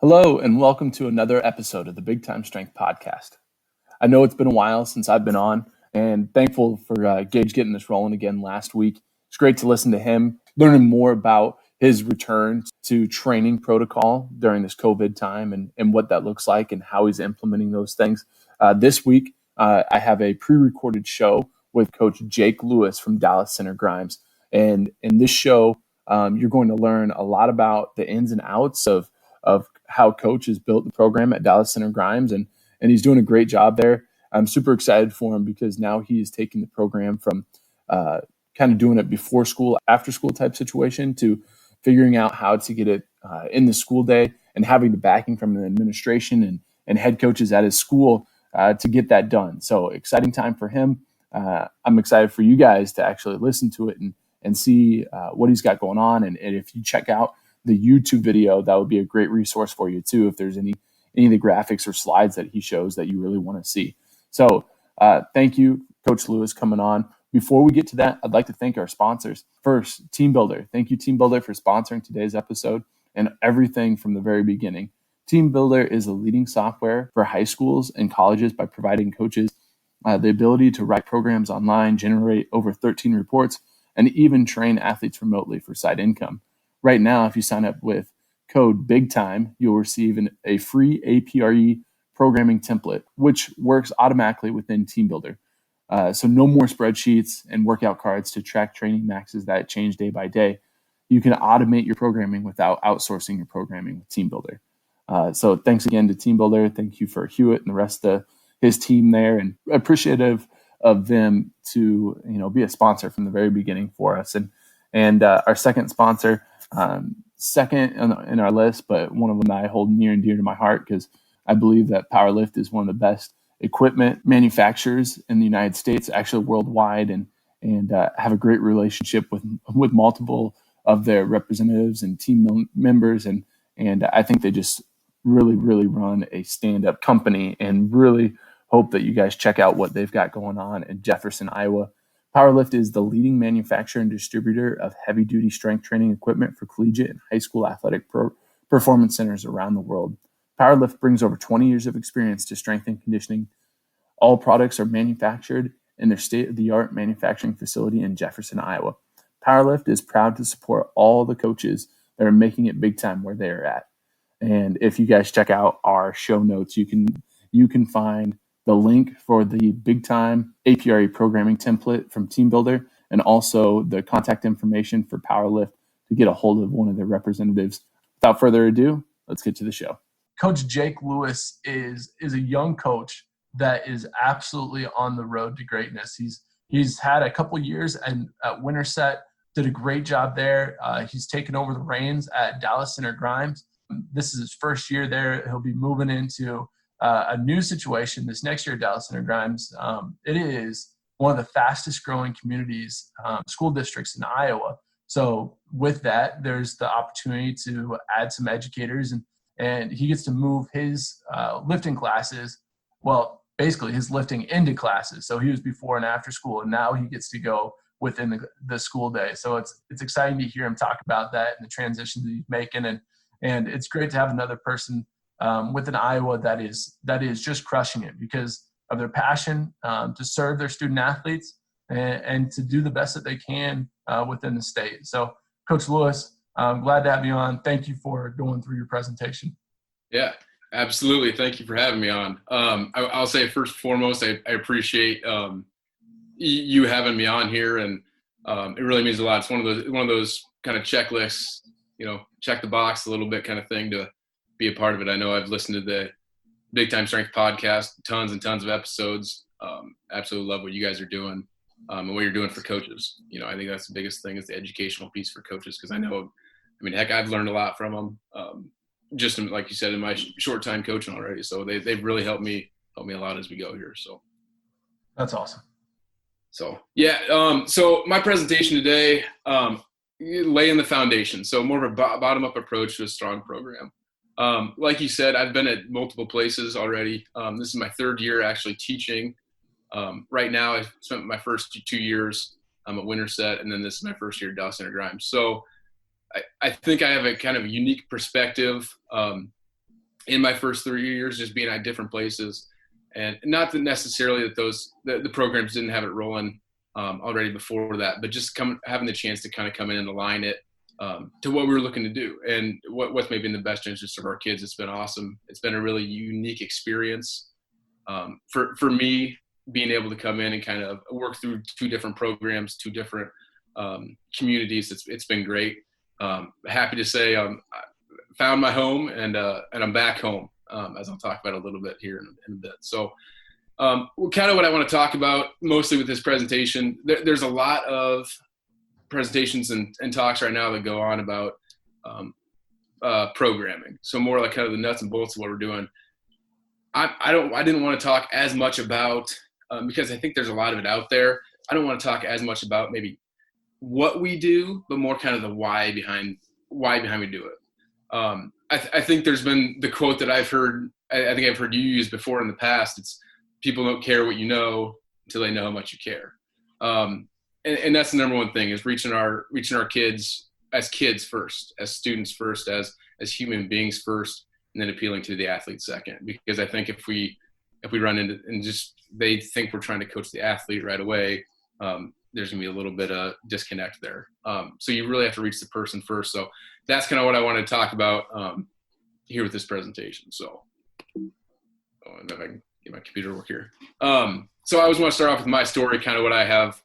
Hello, and welcome to another episode of the Big Time Strength Podcast. I know it's been a while since I've been on, and thankful for Gage getting this rolling again last week. It's great to listen to him, learning more about his return to training protocol during this COVID time and what that looks like and how he's implementing those things. This week, I have a pre-recorded show with Coach Jake Lewis from Dallas Center Grimes. And in this show, you're going to learn a lot about the ins and outs of how Coach has built the program at Dallas Center Grimes, and he's doing a great job there. I'm super excited for him because now he's taking the program from kind of doing it before school, after school type situation to figuring out how to get it in the school day and having the backing from the administration and head coaches at his school to get that done. So exciting time for him. I'm excited for you guys to actually listen to it and see what he's got going on. And if you check out the YouTube video, that would be a great resource for you too, if there's any of the graphics or slides that he shows that you really want to see. So thank you, Coach Lewis, coming on. Before we get to that, I'd like to thank our sponsors. First, TEAMBUILDR. Thank you, TEAMBUILDR, for sponsoring today's episode and everything from the very beginning. TEAMBUILDR is a leading software for high schools and colleges by providing coaches the ability to write programs online, generate over 13 reports, and even train athletes remotely for side income. Right now, if you sign up with code BIGTIME, you'll receive a free APRE programming template, which works automatically within TEAMBUILDR. So no more spreadsheets and workout cards to track training maxes that change day by day. You can automate your programming without outsourcing your programming with TEAMBUILDR. So thanks again to TEAMBUILDR. Thank you for Hewitt and the rest of his team there, and appreciative of them to be a sponsor from the very beginning for us. And our second sponsor, second in our list, but one of them that I hold near and dear to my heart because I believe that Powerlift is one of the best equipment manufacturers in the United States, actually worldwide, and have a great relationship with multiple of their representatives and team members, and I think they just really run a stand-up company, and really hope that you guys check out what they've got going on in Jefferson, Iowa. Powerlift is the leading manufacturer and distributor of heavy-duty strength training equipment for collegiate and high school athletic performance centers around the world. Powerlift brings over 20 years of experience to strength and conditioning. All products are manufactured in their state-of-the-art manufacturing facility in Jefferson, Iowa. Powerlift is proud to support all the coaches that are making it big time where they are at. And if you guys check out our show notes, you can find the link for the Big Time APRE programming template from TEAMBUILDR, and also the contact information for Powerlift to get a hold of one of their representatives. Without further ado, let's get to the show. Coach Jake Lewis is a young coach that is absolutely on the road to greatness. He's had a couple years at Winterset, did a great job there. He's taken over the reins at Dallas Center Grimes. This is his first year there. He'll be moving into a new situation this next year at Dallas Center Grimes. It is one of the fastest growing communities, school districts in Iowa. So with that, there's the opportunity to add some educators, and he gets to move his lifting classes, well, basically his lifting into classes. So he was before and after school, and now he gets to go within the school day. So it's exciting to hear him talk about that and the transition that he's making. And it's great to have another person within Iowa that is just crushing it because of their passion to serve their student athletes and to do the best that they can within the state. So Coach Lewis, I'm glad to have you on. Thank you for going through your presentation. Yeah, absolutely. Thank you for having me on. I'll say first and foremost, I appreciate you having me on here, and it really means a lot. It's one of those kind of checklists, check the box a little bit kind of thing to be a part of it. I know I've listened to the Big Time Strength podcast, tons and tons of episodes. Absolutely love what you guys are doing and what you're doing for coaches. I think that's the biggest thing is the educational piece for coaches, because heck, I've learned a lot from them. Just like you said, in my short time coaching already. So they've really helped me a lot as we go here. So that's awesome. So yeah. So my presentation today, laying the foundation. So more of a bottom up approach to a strong program. Like you said, I've been at multiple places already. This is my third year actually teaching. Right now, I spent my first 2 years at Winterset, and then this is my first year at Dallas Center Grimes. So I think I have a kind of unique perspective in my first 3 years, just being at different places. And not that necessarily that the programs didn't have it rolling already before that, but just having the chance to kind of come in and align it to what we were looking to do and what's maybe in the best interest of our kids. It's been awesome. It's been a really unique experience for me, being able to come in and kind of work through 2 different programs, 2 different communities. It's been great. Happy to say I found my home and I'm back home, as I'll talk about a little bit here in a bit. So kind of what I want to talk about mostly with this presentation, there's a lot of presentations and talks right now that go on about programming. So more like kind of the nuts and bolts of what we're doing. I didn't want to talk as much about, because I think there's a lot of it out there. I don't want to talk as much about maybe what we do, but more kind of the why behind we do it. I think there's been the quote that I've heard, I think I've heard you use before in the past. It's people don't care what you know until they know how much you care. And that's the number one thing, is reaching our kids as kids first, as students first, as human beings first, and then appealing to the athlete second. Because I think if we run into and just they think we're trying to coach the athlete right away, there's gonna be a little bit of disconnect there. So you really have to reach the person first. So that's kind of what I want to talk about here with this presentation. So if I can get my computer to work here. So I always want to start off with my story, kind of what I have,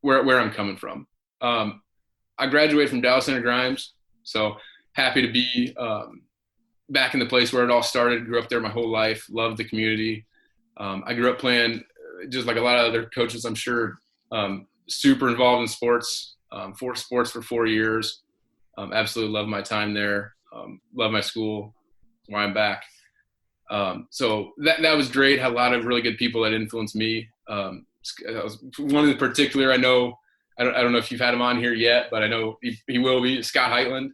where I'm coming from. I graduated from Dallas Center Grimes, so happy to be back in the place where it all started. Grew up there my whole life, loved the community. I grew up playing, just like a lot of other coaches, I'm sure, super involved in sports, 4 sports for 4 years. Absolutely loved my time there. Love my school. That's why I'm back. So that was great. Had a lot of really good people that influenced me. One in particular, I don't know if you've had him on here yet, but I know he will be, Scott Heitland,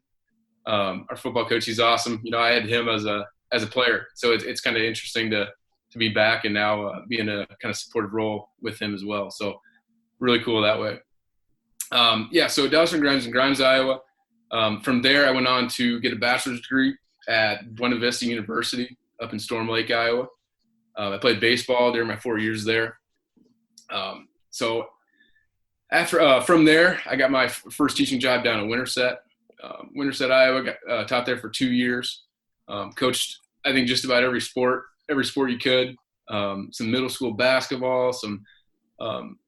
our football coach. He's awesome. I had him as a player, so it's kind of interesting to be back and now be in a kind of supportive role with him as well. So really cool that way. So Dallas and Grimes, Iowa. From there, I went on to get a bachelor's degree at Buena Vista University up in Storm Lake, Iowa. I played baseball during my 4 years there. So after from there, I got my first teaching job down in Winterset, Iowa. Got taught there for 2 years. Coached, I think, just about every sport you could. Some middle school basketball, some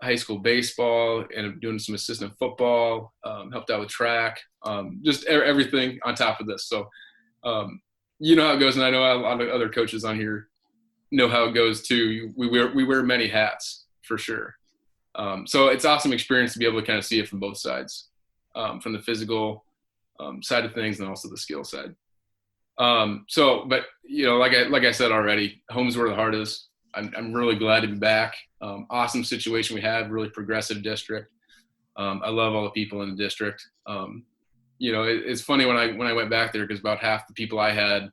high school baseball, and doing some assistant football. Helped out with track. Just everything on top of this. So you know how it goes, and I know a lot of other coaches on here know how it goes too. We wear many hats for sure. So it's awesome experience to be able to kind of see it from both sides, from the physical side of things and also the skill side. But like I said already, home's where the heart is. I'm really glad to be back. Awesome situation we have, really progressive district. I love all the people in the district. It's funny when I went back there, because about half the people I had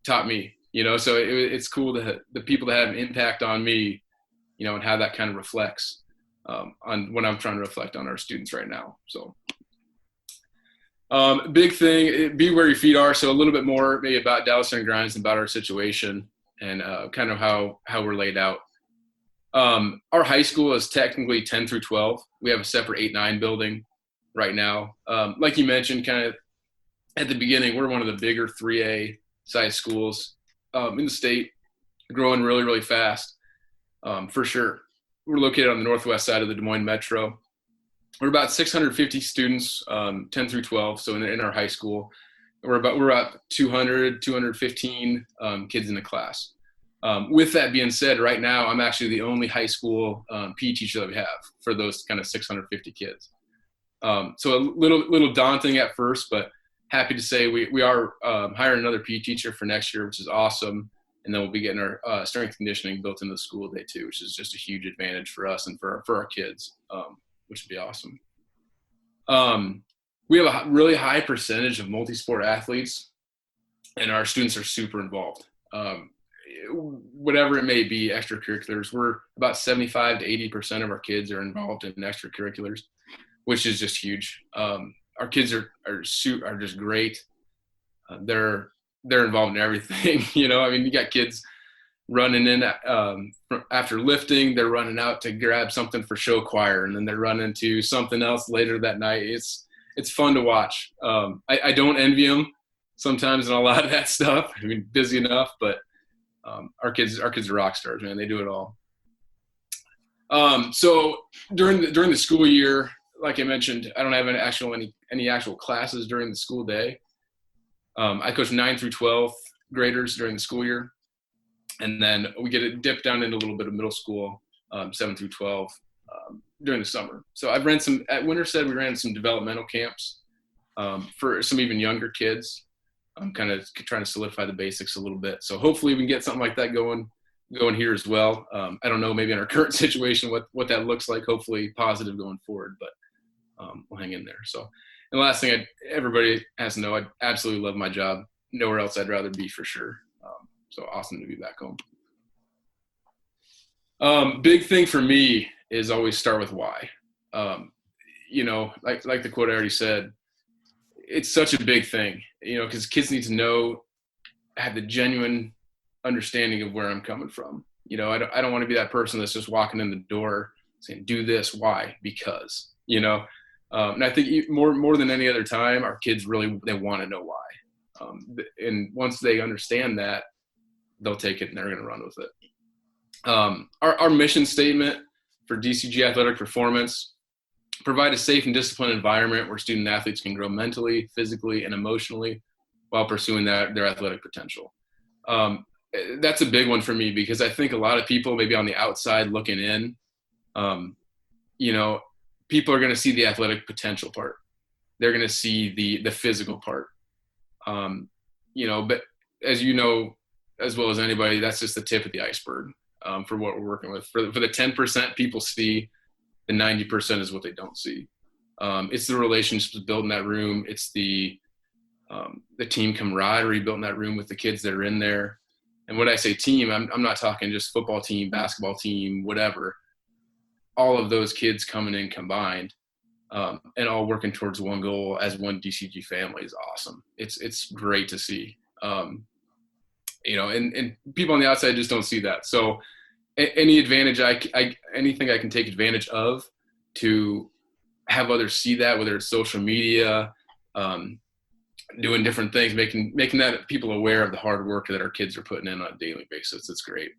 taught me. So it's cool the people that have an impact on me, and how that kind of reflects on when I'm trying to reflect on our students right now. So big thing, be where your feet are. So a little bit more maybe about Dallas Center Grimes and about our situation and kind of how we're laid out. Our high school is technically 10 through 12. We have a separate 8-9 building right now. Like you mentioned, kind of at the beginning, we're one of the bigger 3A size schools in the state, growing really, really fast. For sure. We're located on the northwest side of the Des Moines Metro. We're about 650 students, 10 through 12, so in our high school. We're about 215 kids in the class. With that being said, right now I'm actually the only high school PE teacher that we have for those kind of 650 kids. So a little daunting at first, but happy to say we are hiring another PE teacher for next year, which is awesome. And then we'll be getting our strength and conditioning built into the school day too, which is just a huge advantage for us and for our kids, which would be awesome. We have a really high percentage of multi-sport athletes, and our students are super involved. Whatever it may be, extracurriculars, we're about 75 to 80% of our kids are involved in extracurriculars, which is just huge. Our kids are just great. They're they're involved in everything. I mean, you got kids running in after lifting, they're running out to grab something for show choir, and then they're running to something else later that night. It's fun to watch. I don't envy them sometimes in a lot of that stuff. I mean, busy enough, but our kids are rock stars, man. They do it all. So during the school year, like I mentioned, I don't have any actual classes during the school day. I coach 9 through 12 graders during the school year. And then we get it dipped down into a little bit of middle school, 7 through 12 during the summer. So I've ran at Winterset, we ran some developmental camps for some even younger kids. I'm kind of trying to solidify the basics a little bit. So hopefully we can get something like that going here as well. I don't know, maybe in our current situation, what that looks like, hopefully positive going forward, but we'll hang in there. So, and the last thing everybody has to know, I absolutely love my job. Nowhere else I'd rather be, for sure. So awesome to be back home. Big thing for me is always start with why. Like the quote I already said, it's such a big thing, because kids need to have the genuine understanding of where I'm coming from. I don't want to be that person that's just walking in the door saying, do this, why? Because, and I think more than any other time, our kids really, they want to know why. And once they understand that, they'll take it and they're going to run with it. Our mission statement for DCG Athletic Performance: provide a safe and disciplined environment where student athletes can grow mentally, physically, and emotionally while pursuing their athletic potential. That's a big one for me, because I think a lot of people maybe on the outside looking in, people are going to see the athletic potential part. They're going to see the physical part. But as you know, as well as anybody, that's just the tip of the iceberg for what we're working with. For the 10% people see, the 90% is what they don't see. It's the relationships built in that room. It's the team camaraderie built in that room with the kids that are in there. And when I say team, I'm not talking just football team, basketball team, whatever. All of those kids coming in combined and all working towards one goal as one DCG family is awesome. It's great to see. And people on the outside just don't see that. So any advantage anything I can take advantage of to have others see that, whether it's social media, doing different things, making that people aware of the hard work that our kids are putting in on a daily basis. It's great.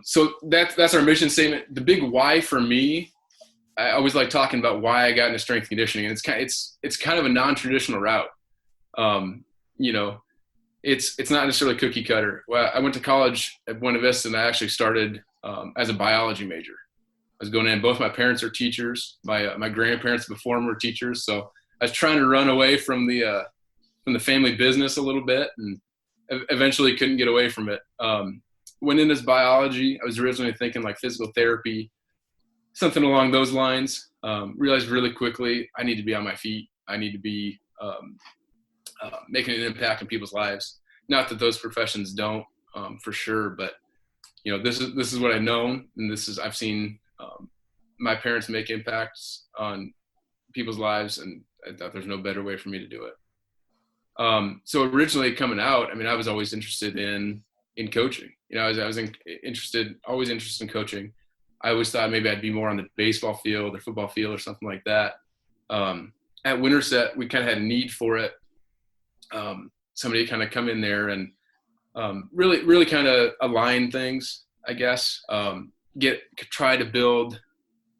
So that's our mission statement. The big why for me, I always like talking about why I got into strength conditioning, and it's kind of a non-traditional route. It's not necessarily cookie cutter. Well, I went to college at Buena Vista, and I actually started as a biology major. I was going in. Both my parents are teachers. My grandparents before them were teachers, so I was trying to run away from the family business a little bit, and eventually couldn't get away from it. Went in as biology. I was originally thinking like physical therapy, something along those lines. Realized really quickly I need to be on my feet. I need to be making an impact in people's lives. Not that those professions don't, for sure, but this is what I know, and I've seen my parents make impacts on people's lives, and I thought there's no better way for me to do it. So originally coming out, I was always interested in coaching. I was always interested in coaching. I always thought maybe I'd be more on the baseball field or football field or something like that. At Winterset, we kind of had a need for it. Somebody kind of come in there and really kind of align things, I guess. Try to build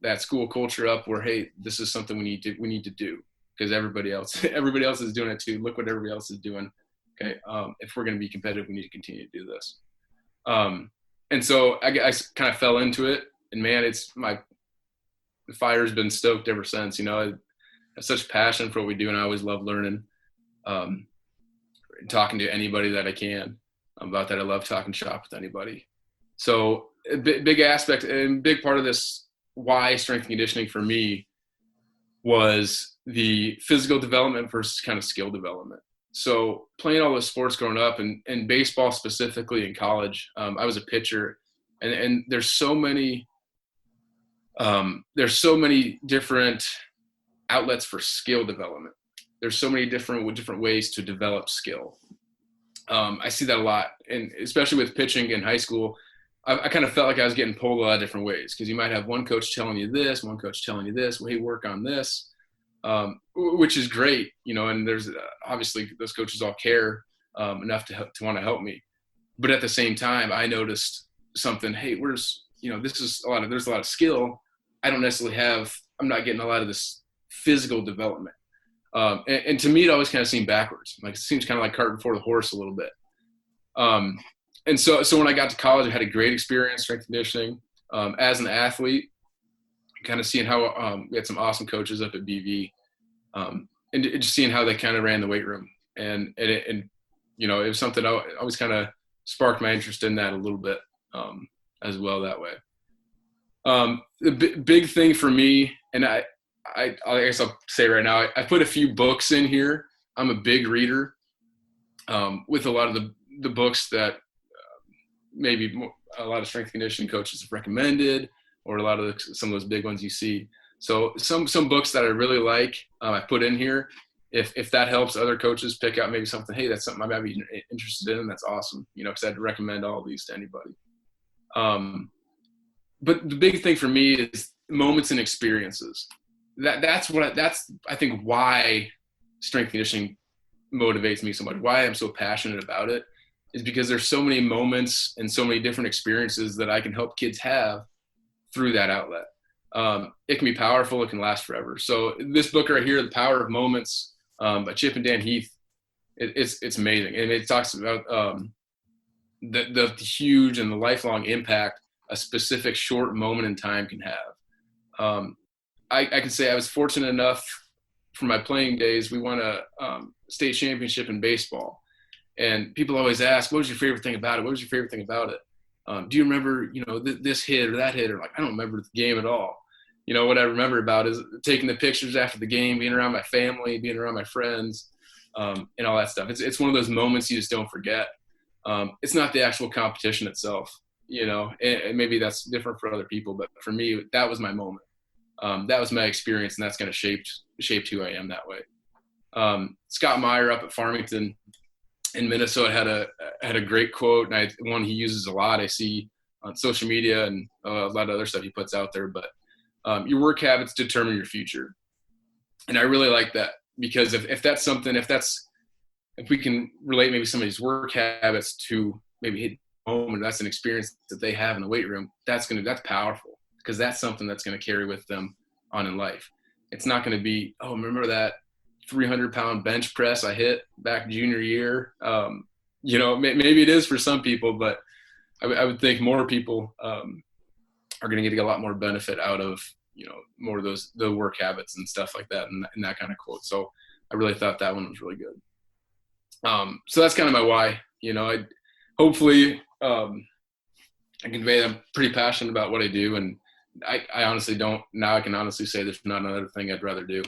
that school culture up where, hey, this is something we need to do, because everybody else is doing it too. Look what everybody else is doing. Okay, if we're going to be competitive, we need to continue to do this. And so I kind of fell into it, and man, the fire's been stoked ever since. I have such passion for what we do, and I always love learning, talking to anybody that I can about that. I love talking shop with anybody. So a big aspect and big part of this why strength and conditioning for me was the physical development versus kind of skill development. So playing all those sports growing up, and baseball specifically in college, I was a pitcher, and there's so many different outlets for skill development. There's so many different ways to develop skill. I see that a lot, and especially with pitching in high school, I kind of felt like I was getting pulled a lot of different ways, because you might have one coach telling you this, one coach telling you this, well, hey, work on this, which is great, and there's obviously those coaches all care enough to want to help me. But at the same time, I noticed something, hey, there's a lot of skill. I don't necessarily I'm not getting a lot of this physical development. And to me, it always kind of seemed backwards. Like, it seems kind of like cart before the horse a little bit. And so when I got to college, I had a great experience strength conditioning as an athlete, kind of seeing how we had some awesome coaches up at BV, and just seeing how they kind of ran the weight room. And it was something I always kind of sparked my interest in that a little bit as well that way. The big thing for me, and I guess I'll say right now, I put a few books in here. I'm a big reader with a lot of the books that maybe a lot of strength conditioning coaches have recommended, or some of those big ones you see. So some books that I really like, I put in here. If that helps other coaches pick out maybe something, hey, that's something I might be interested in, that's awesome, because I'd recommend all of these to anybody. But the big thing for me is moments and experiences. That's I think why strength conditioning motivates me so much, why I'm so passionate about it, is because there's so many moments and so many different experiences that I can help kids have through that outlet. It can be powerful. It can last forever. So this book right here, The Power of Moments, by Chip and Dan Heath, it's amazing. And it talks about the huge and the lifelong impact a specific short moment in time can have. I can say I was fortunate enough for my playing days. We won a state championship in baseball. And people always ask, what was your favorite thing about it? What was your favorite thing about it? Do you remember, this hit or that hit? Or like, I don't remember the game at all. What I remember about is taking the pictures after the game, being around my family, being around my friends, and all that stuff. It's one of those moments you just don't forget. It's not the actual competition itself, and maybe that's different for other people, but for me, that was my moment. That was my experience, and that's kind of shaped who I am that way. Scott Meyer up at Farmington in Minnesota had a great quote, and one he uses a lot. I see on social media and a lot of other stuff he puts out there. But your work habits determine your future, and I really like that, because if we can relate maybe some of these work habits to maybe hit home, and that's an experience that they have in the weight room, that's powerful, because that's something that's going to carry with them on in life. It's not going to be, oh, remember that 300-pound bench press I hit back junior year. Maybe it is for some people, but I would think more people are going to get a lot more benefit out of, more of the work habits and stuff like that, and that kind of quote. So I really thought that one was really good. So that's kind of my why. Hopefully I convey that I'm pretty passionate about what I do, and I honestly don't. Now I can honestly say there's not another thing I'd rather do.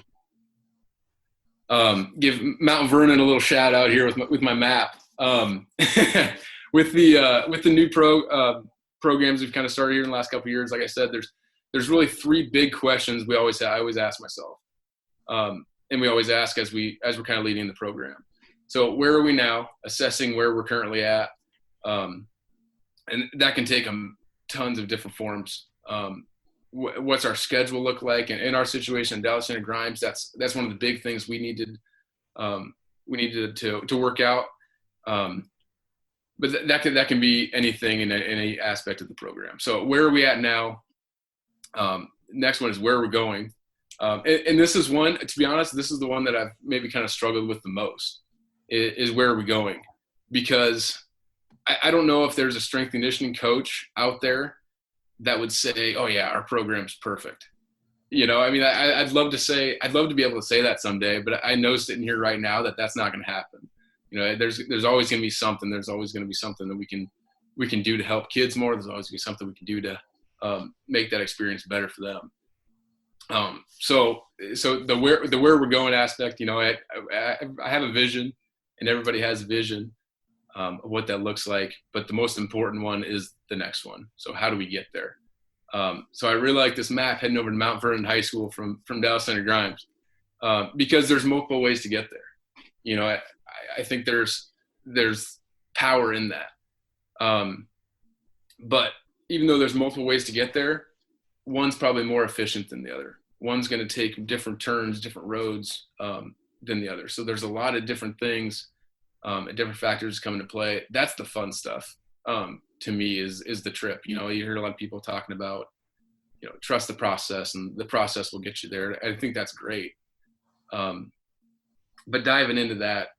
Give Mount Vernon a little shout out here with my map. With the new programs we've kind of started here in the last couple of years, like I said, there's really three big questions I always ask myself, and we always ask as we're kind of leading the program. So where are we now? Assessing where we're currently at, and that can take tons of different forms. What's our schedule look like? And in our situation in Dallas Center Grimes, that's one of the big things we needed to work out. But that can be anything in any aspect of the program. So where are we at now? Next one is where we're going. And this is one, to be honest, this is the one that I've maybe kind of struggled with the most, is where are we going? Because I don't know if there's a strength conditioning coach out there that would say, oh yeah, our program's perfect. I'd love to be able to say that someday, but I know sitting here right now that that's not going to happen. There's always going to be something. There's always going to be something that we can do to help kids more. There's always going to be something we can do to make that experience better for them. So the where we're going aspect, I have a vision, and everybody has a vision of what that looks like. But the most important one is the next one. So how do we get there? So I really like this map heading over to Mount Vernon High School from Dallas Center Grimes, because there's multiple ways to get there. I think there's power in that. But even though there's multiple ways to get there, one's probably more efficient than the other. One's going to take different turns, different roads than the other. So there's a lot of different things and different factors come into play. That's the fun stuff to me is the trip. You hear a lot of people talking about, trust the process and the process will get you there. I think that's great. But diving into that,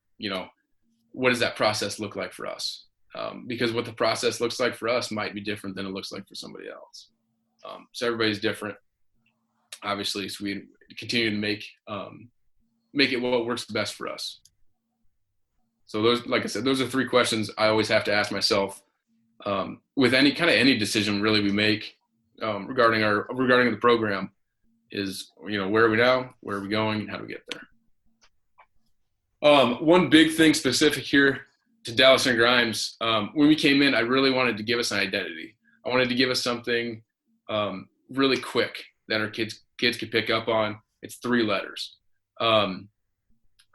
what does that process look like for us? Because what the process looks like for us might be different than it looks like for somebody else. So everybody's different, obviously. So we continue to make it what works best for us. So those, like I said, those are 3 questions I always have to ask myself with any decision really we make regarding the program is, where are we now, where are we going, and how do we get there? One big thing specific here to Dallas and Grimes, when we came in, I really wanted to give us an identity. I wanted to give us something really quick that our kids could pick up on. It's 3 letters.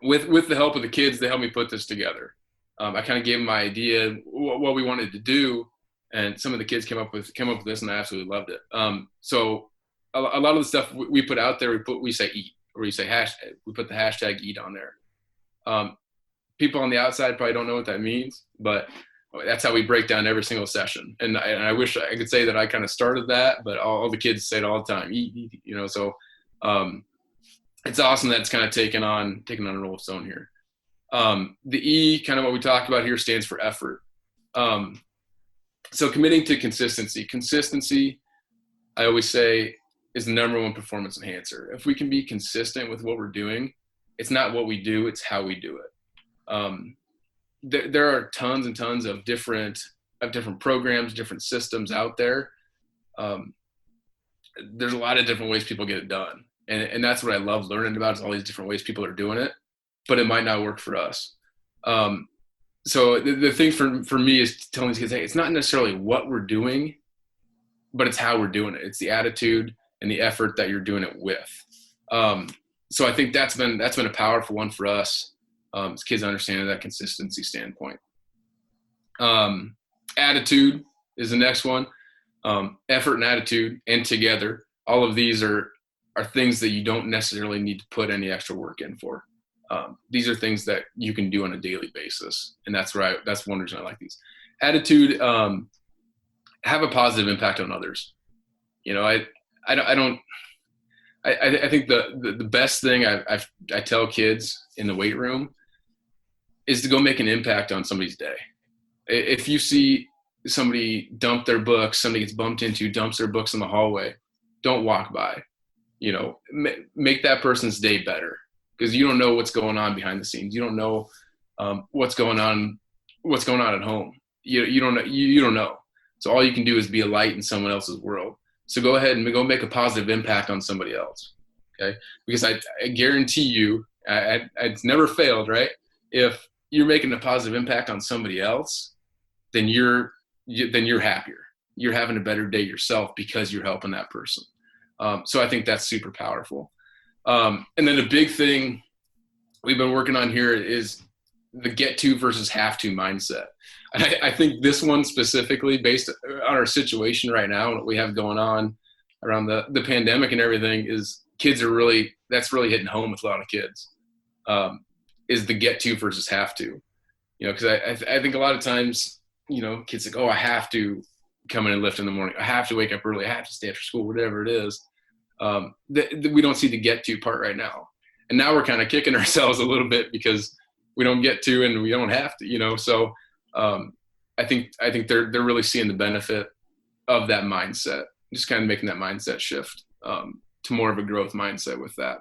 With the help of the kids, they helped me put this together. I kind of gave them my idea what we wanted to do, and some of the kids came up with this, and I absolutely loved it. So a lot of the stuff we put out there, we say eat, or we say hashtag. We put the hashtag eat on there. People on the outside probably don't know what that means, but that's how we break down every single session. And I wish I could say that I kind of started that, but all the kids say it all the time, eat, so it's awesome that it's kind of taken on a role of its own here. The E, kind of what we talked about here, stands for effort. So committing to consistency. Consistency, I always say, is the number 1 performance enhancer. If we can be consistent with what we're doing, it's not what we do, it's how we do it. There are tons and tons of different programs, different systems out there. There's a lot of different ways people get it done. And that's what I love learning about, is all these different ways people are doing it, but it might not work for us. So the thing for me is telling these kids, hey, it's not necessarily what we're doing, but it's how we're doing it. It's the attitude and the effort that you're doing it with. So I think that's been a powerful one for us, as kids understanding that consistency standpoint. Attitude is the next one. Effort and attitude and together. All of these are things that you don't necessarily need to put any extra work in for. These are things that you can do on a daily basis, and that's one reason I like these. Attitude, have a positive impact on others. I think the best thing I tell kids in the weight room is to go make an impact on somebody's day. If you see somebody dump their books, somebody gets bumped into, dumps their books in the hallway, don't walk by. Make that person's day better, because you don't know what's going on behind the scenes. You don't know what's going on at home. You don't know. So all you can do is be a light in someone else's world. So go ahead and go make a positive impact on somebody else. Okay, because I guarantee you, it's never failed, right? If you're making a positive impact on somebody else, then you're happier. You're having a better day yourself because you're helping that person. So I think that's super powerful. And then a big thing we've been working on here is the get to versus have to mindset. And I think this one specifically, based on our situation right now and what we have going on around the pandemic and everything, is that's really hitting home with a lot of kids, is the get to versus have to. Because I think a lot of times, kids think, oh, I have to come in and lift in the morning. I have to wake up early. I have to stay after school, whatever it is. We don't see the get to part right now. And now we're kind of kicking ourselves a little bit because we don't get to and we don't have to, So I think they're really seeing the benefit of that mindset, just kind of making that mindset shift to more of a growth mindset with that.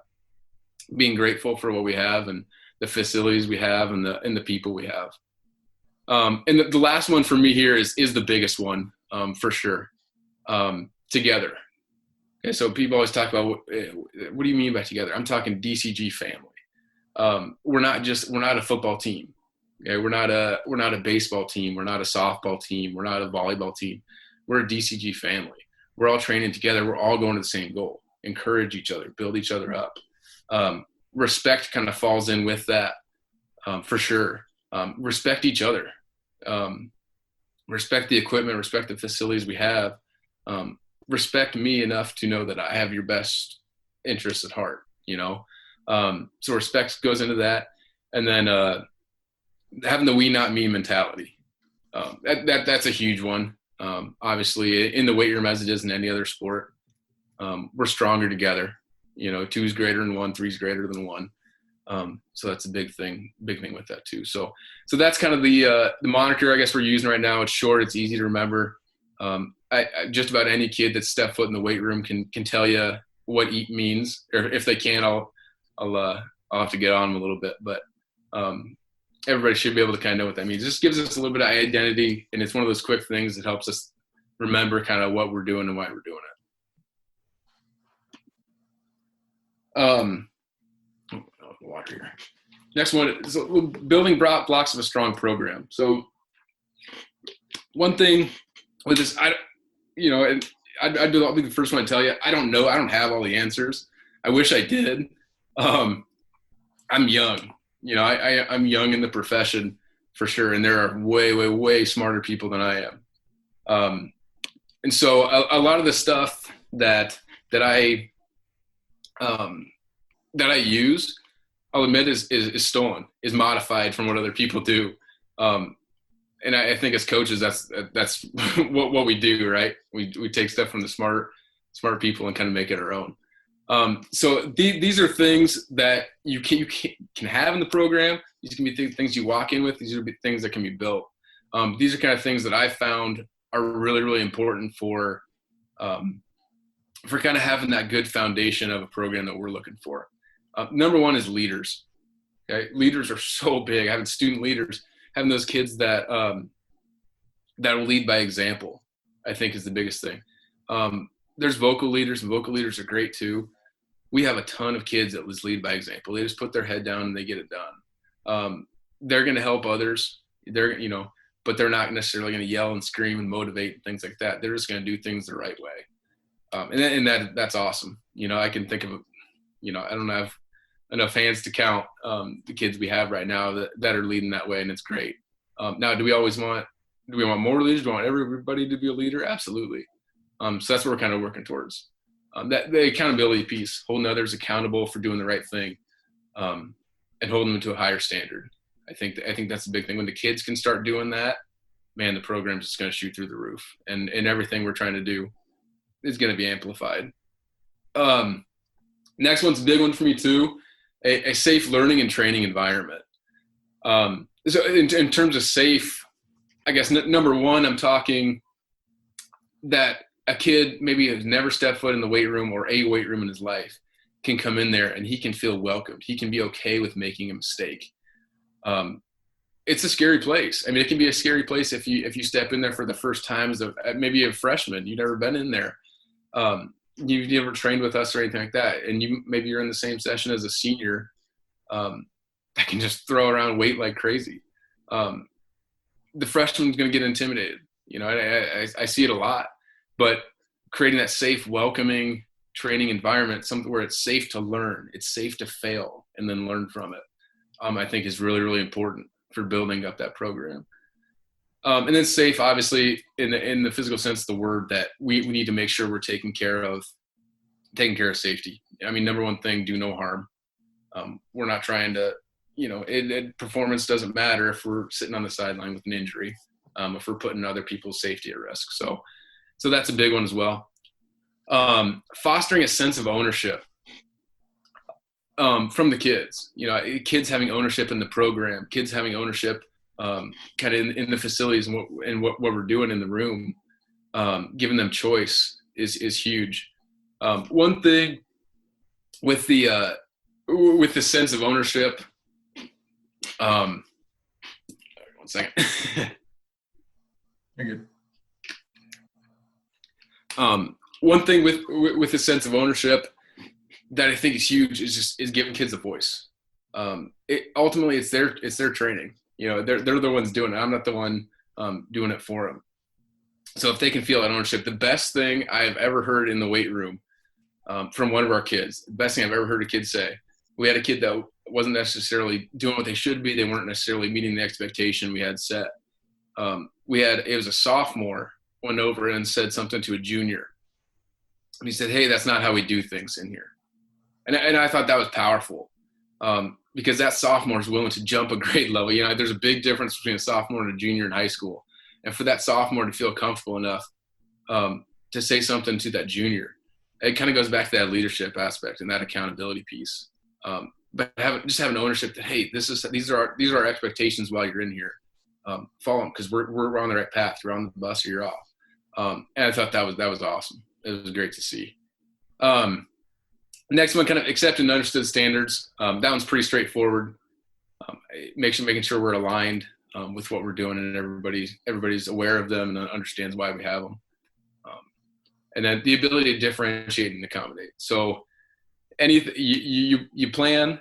Being grateful for what we have and the facilities we have and the people we have. And the last one for me here is the biggest one, for sure. Together. Okay, so people always talk about what do you mean by together? I'm talking DCG family. We're not a football team. Okay, we're not a baseball team. We're not a softball team. We're not a volleyball team. We're a DCG family. We're all training together. We're all going to the same goal. Encourage each other, build each other up. Respect kind of falls in with that, for sure. Respect each other. respect the equipment, respect the facilities we have, respect me enough to know that I have your best interests at heart, you know? So respect goes into that. And then having the we not me mentality. That's a huge one. Obviously in the weight room as it is in any other sport, we're stronger together. You know, 2 is greater than 1, 3 is greater than 1. So that's a big thing with that too. So that's kind of the moniker I guess we're using right now. It's short, it's easy to remember. I just about any kid that's stepped foot in the weight room can tell you what eat means, or if they can, I'll have to get on them a little bit, but everybody should be able to kind of know what that means. It just gives us a little bit of identity, and it's one of those quick things that helps us remember kind of what we're doing and why we're doing it. Water here. Next one is building blocks of a strong program. So one thing with this, I'll be the first one to tell you, I don't know. I don't have all the answers. I wish I did. I'm young. You know, I'm young in the profession for sure, and there are way, way, way smarter people than I am. And so a lot of the stuff that I use, I'll admit is stolen, is modified from what other people do. And I think as coaches, that's what we do, right? We take stuff from the smart people and kind of make it our own. So these are things that you can have in the program. These can be things you walk in with. These are things that can be built. These are kind of things that I found are really, really important for kind of having that good foundation of a program that we're looking for. Number one is leaders. Okay, leaders are so big. Having student leaders, having those kids that will lead by example, I think is the biggest thing. There's vocal leaders, and vocal leaders are great too. We have a ton of kids that lead by example. They just put their head down and they get it done. They're going to help others. But they're not necessarily going to yell and scream and motivate and things like that. They're just going to do things the right way. And that's awesome. You know, I can think of, I don't have enough hands to count the kids we have right now that are leading that way, and it's great. Now, do we want more leaders? Do we want everybody to be a leader? Absolutely. So that's what we're kind of working towards. That the accountability piece, holding others accountable for doing the right thing, and holding them to a higher standard. I think that's the big thing. When the kids can start doing that, man, the program's just going to shoot through the roof, and everything we're trying to do is going to be amplified. Next one's a big one for me too, a safe learning and training environment. So in terms of safe, I guess number one, I'm talking that a kid maybe has never stepped foot in the weight room or a weight room in his life can come in there and he can feel welcomed. He can be okay with making a mistake. It's a scary place. I mean, it can be a scary place if you step in there for the first time as maybe a freshman. You've never been in there. You've never trained with us or anything like that. And maybe you're in the same session as a senior that can just throw around weight like crazy. The freshman's going to get intimidated. I see it a lot. But creating that safe, welcoming training environment, something where it's safe to learn, it's safe to fail, and then learn from it, I think is really, really important for building up that program. And then safe, obviously, in the physical sense of the word, that we need to make sure we're taking care of safety. I mean, number one thing, do no harm. We're not trying to, performance doesn't matter if we're sitting on the sideline with an injury, if we're putting other people's safety at risk. So that's a big one as well. Fostering a sense of ownership from the kids. Kids having ownership in the program, kids having ownership kind of in the facilities and what we're doing in the room. Giving them choice is huge. One thing with the sense of ownership. One second. You're good. One thing with the sense of ownership that I think is huge is giving kids a voice. Ultimately it's their training. They're the ones doing it. I'm not the one doing it for them. So if they can feel that ownership, the best thing I've ever heard in the weight room from one of our kids, the best thing I've ever heard a kid say, we had a kid that wasn't necessarily doing what they should be. They weren't necessarily meeting the expectation we had set. It was a sophomore went over and said something to a junior. And he said, "Hey, that's not how we do things in here." And I thought that was powerful, because that sophomore is willing to jump a grade level. There's a big difference between a sophomore and a junior in high school. And for that sophomore to feel comfortable enough to say something to that junior, it kind of goes back to that leadership aspect and that accountability piece. But just having ownership that, hey, these are our expectations while you're in here. Follow them, because we're on the right path. You're on the bus or you're off. And I thought that was awesome. It was great to see. Next one, kind of accepted and understood standards. That one's pretty straightforward. Making sure we're aligned with what we're doing, and everybody's aware of them and understands why we have them. And then the ability to differentiate and accommodate. So anything you plan,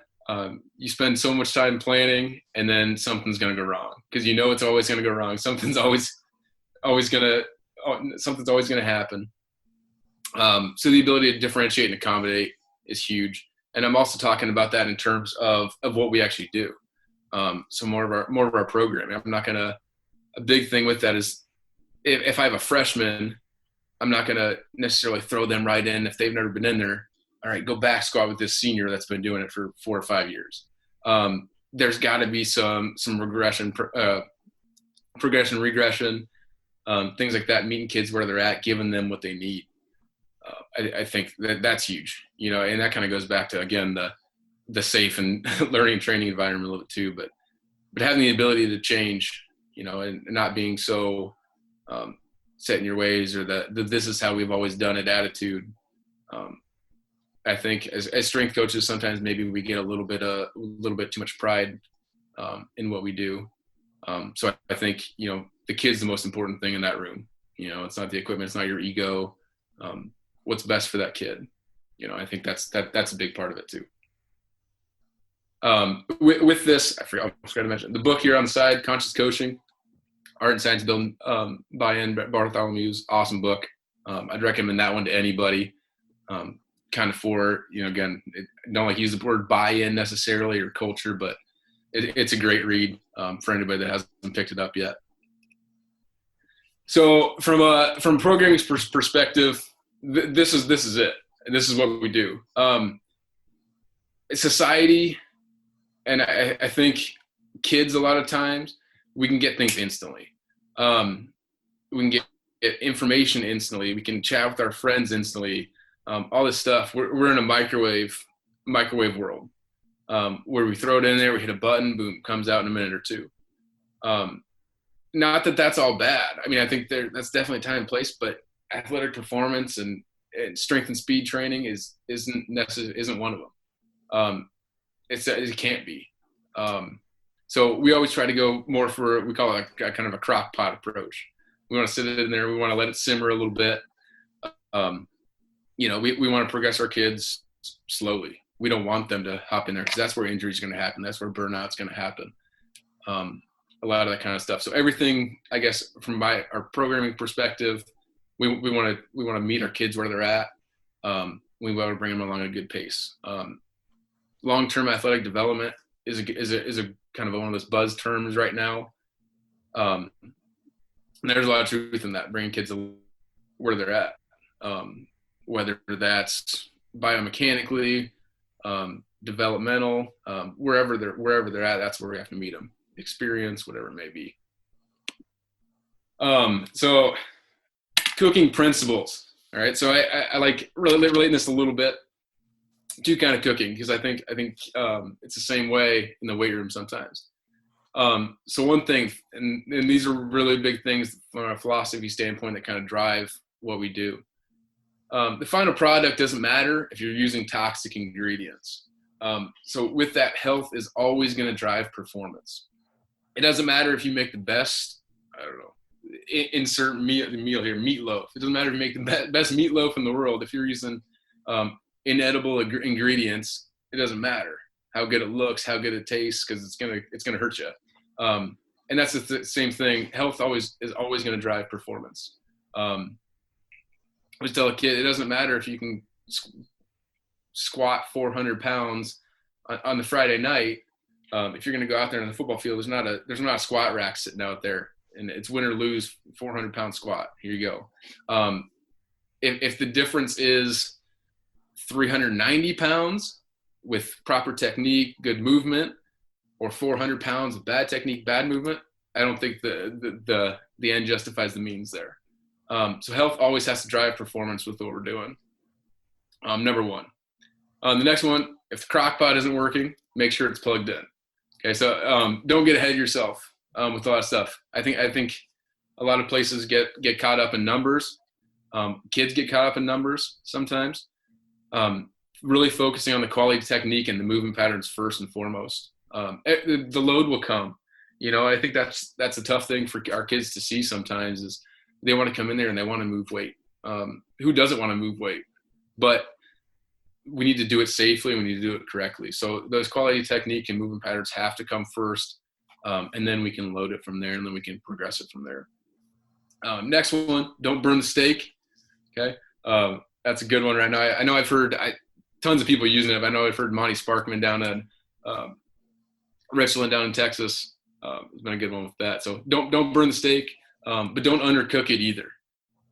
you spend so much time planning, and then something's going to go wrong, because it's always going to go wrong. Something's always going to happen. So the ability to differentiate and accommodate is huge. And I'm also talking about that in terms of what we actually do. So more of our programming. A big thing with that is if I have a freshman, I'm not going to necessarily throw them right in if they've never been in there. All right, go back squat with this senior that's been doing it for 4 or 5 years. There's got to be some progression, regression, things like that, meeting kids where they're at, giving them what they need. I think that's huge, and that kind of goes back to, again, the safe and learning and training environment a little bit too, but having the ability to change, and not being so set in your ways, or the this is how we've always done it attitude. I think as strength coaches, sometimes maybe we get a little bit too much pride in what we do. So I think, the kid's the most important thing in that room. It's not the equipment, it's not your ego. What's best for that kid. I think that's a big part of it too. With this, I forgot to mention the book here on the side, Conscious Coaching, Art and Science Building Buy-In, Bartholomew's awesome book. I'd recommend that one to anybody. Kind of for, again, don't like to use the word buy-in necessarily or culture, but it's a great read for anybody that hasn't picked it up yet. So from programming's perspective, this is it, and this is what we do. Society, and I think kids, a lot of times we can get things instantly. We can get information instantly. We can chat with our friends instantly. All this stuff. We're in a microwave world where we throw it in there, we hit a button, boom, comes out in a minute or two. Not that that's all bad. I mean, I think that's definitely time and place, but athletic performance and strength and speed training isn't one of them. It can't be. So we always try to go more for, we call it a kind of a crock pot approach. We want to sit it in there. We want to let it simmer a little bit. We want to progress our kids slowly. We don't want them to hop in there, because that's where injury is going to happen. That's where burnout's going to happen. A lot of that kind of stuff. So everything, I guess, from our programming perspective, we want to meet our kids where they're at. We want to bring them along at a good pace. Long-term athletic development is a kind of one of those buzz terms right now. And there's a lot of truth in that, bringing kids where they're at. Whether that's biomechanically, developmental, wherever they're at, that's where we have to meet them. Experience, whatever it may be. So cooking principles. All right. So I like relating this a little bit to kind of cooking, because I think it's the same way in the weight room sometimes. So one thing, and these are really big things from a philosophy standpoint that kind of drive what we do. The final product doesn't matter if you're using toxic ingredients. So with that, health is always going to drive performance. It doesn't matter if you make the best, I don't know, insert meal here, meatloaf. It doesn't matter if you make the best meatloaf in the world. If you're using inedible ingredients, it doesn't matter how good it looks, how good it tastes, because it's gonna hurt you. And that's the same thing. Health is always going to drive performance. I always tell a kid, it doesn't matter if you can squat 400 pounds on the Friday night. If you're going to go out there on the football field, there's not a squat rack sitting out there and it's win or lose 400-pound squat. Here you go. If the difference is 390 pounds with proper technique, good movement, or 400 pounds with bad technique, bad movement, I don't think the end justifies the means there. So health always has to drive performance with what we're doing. Number one. The next one, if the crock pot isn't working, make sure it's plugged in. Okay, so don't get ahead of yourself with a lot of stuff. I think a lot of places get caught up in numbers. Kids get caught up in numbers sometimes. Really focusing on the quality technique and the movement patterns first and foremost. The load will come. I think that's a tough thing for our kids to see sometimes is they want to come in there and they want to move weight. Who doesn't want to move weight? But we need to do it safely. We need to do it correctly. So those quality technique and movement patterns have to come first, and then we can load it from there, and then we can progress it from there. Next one, don't burn the steak. Okay, that's a good one right now. I know I've heard tons of people using it. I know I've heard Monty Sparkman down in Richland down in Texas. It's been a good one with that. So don't burn the steak, but don't undercook it either.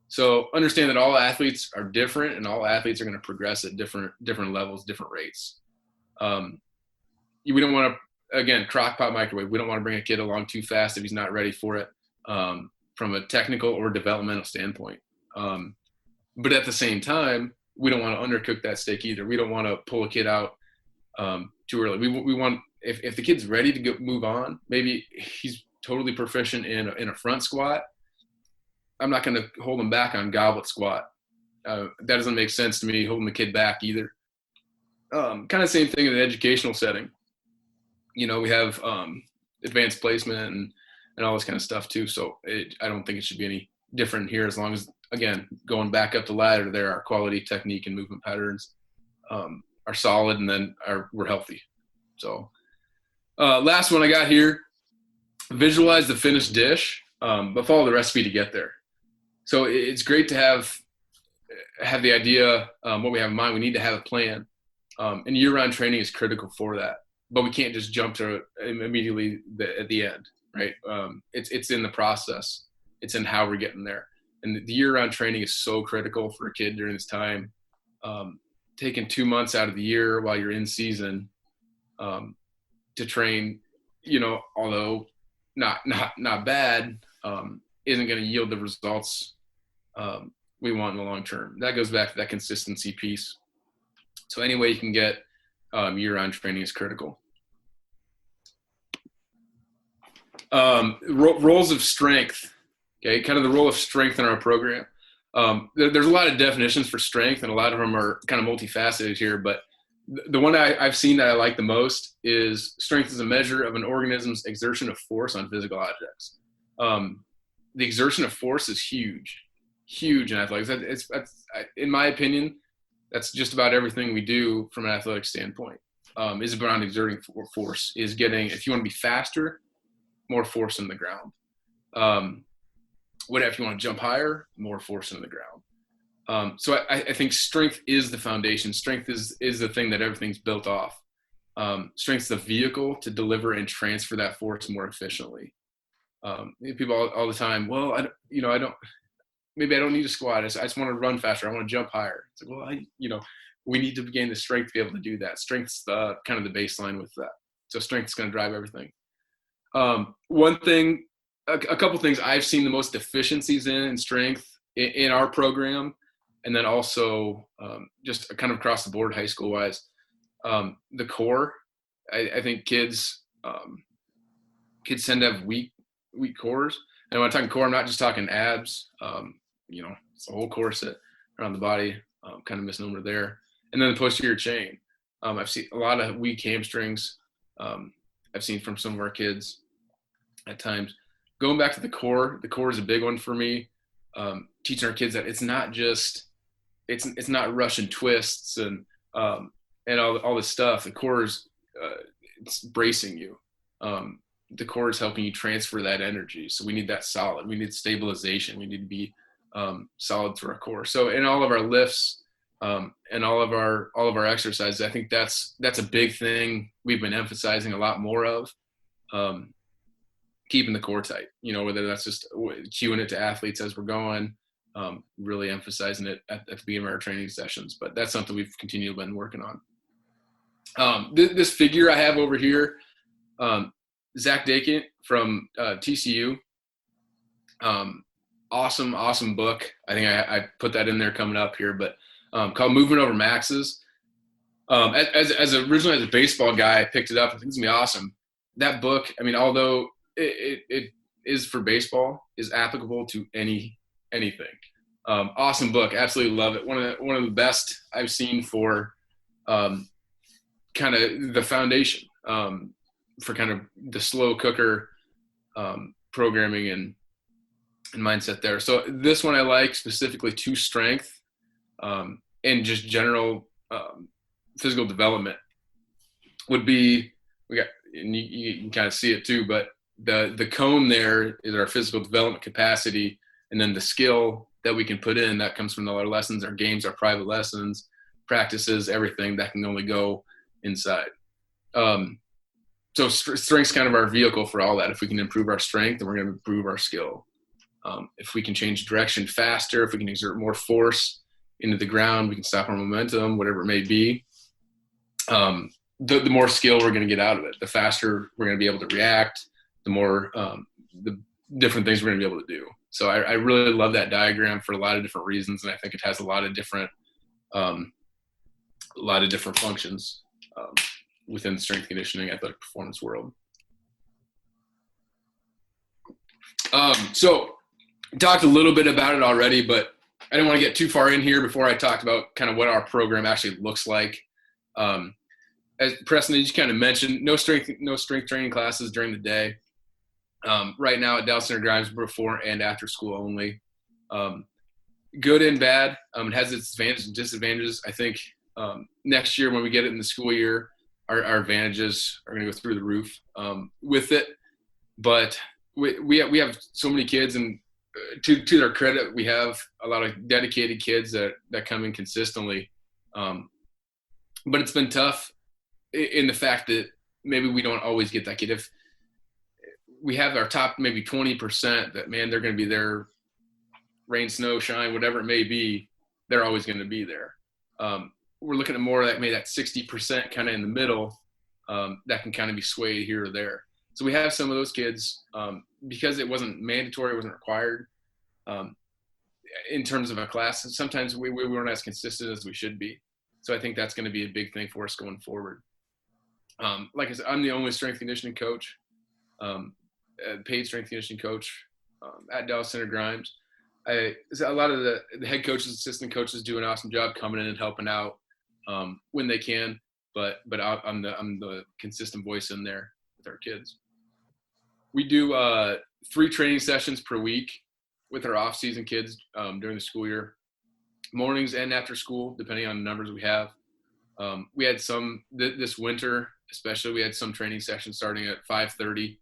So understand that all athletes are different, and all athletes are going to progress at different levels, different rates. We don't want to, again, crock pot microwave. We don't want to bring a kid along too fast if he's not ready for it from a technical or developmental standpoint. But at the same time, we don't want to undercook that steak either. We don't want to pull a kid out too early. We want, if the kid's ready to move on, maybe he's totally proficient in a front squat, I'm not going to hold him back on goblet squat. That doesn't make sense to me, holding the kid back either. Kind of same thing in an educational setting. We have advanced placement and all this kind of stuff too. So I don't think it should be any different here, as long as, again, going back up the ladder there, our quality technique and movement patterns are solid, and then we're healthy. So last one I got here, visualize the finished dish, but follow the recipe to get there. So it's great to have the idea, what we have in mind. We need to have a plan, and year-round training is critical for that. But we can't just jump to it immediately at the end, right? It's in the process. It's in how we're getting there. And the year-round training is so critical for a kid during this time. Taking 2 months out of the year while you're in season to train, although not bad, isn't going to yield the results we want in the long term. That goes back to that consistency piece. So any way you can get year-round training is critical. Roles of strength. Okay, kind of the role of strength in our program. There's a lot of definitions for strength, and a lot of them are kind of multifaceted here, but the one I've seen that I like the most is strength is a measure of an organism's exertion of force on physical objects. The exertion of force is huge in athletics. In my opinion, that's just about everything we do from an athletic standpoint. Is around exerting force, is getting, if you want to be faster, more force in the ground. If you want to jump higher, more force in the ground. So I think strength is the foundation. Strength is the thing that everything's built off. Strength is the vehicle to deliver and transfer that force more efficiently. People all the time, well, I don't need to squat. I just want to run faster. I want to jump higher. It's like, well, we need to gain the strength to be able to do that. Strength's kind of the baseline with that. So strength is going to drive everything. One thing, a couple things I've seen the most deficiencies in strength in our program, and then also just kind of across the board, high school wise, the core. I think kids tend to have weak cores. And when I'm talking core, I'm not just talking abs. It's the whole core set around the body, kind of misnomer there. And then the posterior chain. I've seen a lot of weak hamstrings. I've seen from some of our kids at times. Going back to the core is a big one for me. Teaching our kids that it's not just, it's not Russian twists and all this stuff. The core is it's bracing you. The core is helping you transfer that energy. So we need that solid. We need stabilization. We need to be solid through our core. So in all of our lifts and all of our exercises, I think that's a big thing we've been emphasizing a lot more of. keeping the core tight, whether that's just cueing it to athletes as we're going, really emphasizing it at the beginning of our training sessions. But that's something we've continually been working on. This figure I have over here, Zach Dakin from TCU. Awesome book. I think I put that in there coming up here, but called Movement Over Maxes. Originally as a baseball guy, I picked it up. I think it's gonna be awesome. That book, I mean, although it is for baseball, is applicable to anything. Awesome book, absolutely love it. One of the best I've seen for kind of the foundation for kind of the slow cooker programming and mindset there. So this one I like specifically to strength and just general physical development would be, and you can kind of see it too, but the cone there is our physical development capacity, and then the skill that we can put in that comes from all our lessons, our games, our private lessons, practices, everything that can only go inside. So strength's kind of our vehicle for all that. If we can improve our strength, then we're going to improve our skill. If we can change direction faster, if we can exert more force into the ground, we can stop our momentum, whatever it may be. The more skill we're going to get out of it, the faster we're going to be able to react, the more the different things we're going to be able to do. So I really love that diagram for a lot of different reasons, and I think it has a lot of different functions within the strength conditioning athletic performance world. So talked a little bit about it already, but I didn't want to get too far in here before I talked about kind of what our program actually looks like. As Preston, you just kind of mentioned, no strength training classes during the day. Right now at Dallas Center Grimes, before and after school only. Good and bad. It has its advantages and disadvantages. I think next year when we get it in the school year, our advantages are going to go through the roof with it. But we have so many kids, and to their credit, we have a lot of dedicated kids that come in consistently. But it's been tough in the fact that maybe we don't always get that kid. If we have our top maybe 20% that, man, they're going to be there, rain, snow, shine, whatever it may be, they're always going to be there. We're looking at more like maybe that 60% kind of in the middle that can kind of be swayed here or there. So we have some of those kids because it wasn't mandatory, it wasn't required in terms of a class. Sometimes we weren't as consistent as we should be. So I think that's going to be a big thing for us going forward. Like I said, I'm the only strength conditioning coach, paid strength conditioning coach at Dallas Center Grimes. A lot of the head coaches, assistant coaches do an awesome job coming in and helping out when they can, but I'm the consistent voice in there with our kids. We do 3 training sessions per week with our off-season kids during the school year, mornings and after school, depending on the numbers we have. We had some this winter, especially. We had some training sessions starting at 5:30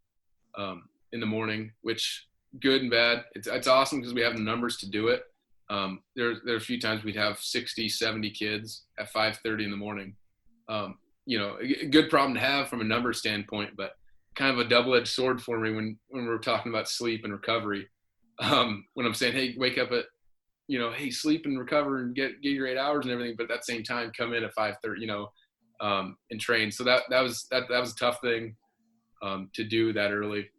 in the morning, which good and bad. It's awesome because we have the numbers to do it. There are a few times we'd have 60, 70 kids at 5:30 in the morning. A good problem to have from a number standpoint, but kind of a double-edged sword for me when we're talking about sleep and recovery. When I'm saying, hey, wake up at, hey, sleep and recover and get your 8 hours and everything, but at that same time come in at 5:30, and train. So that was a tough thing to do that early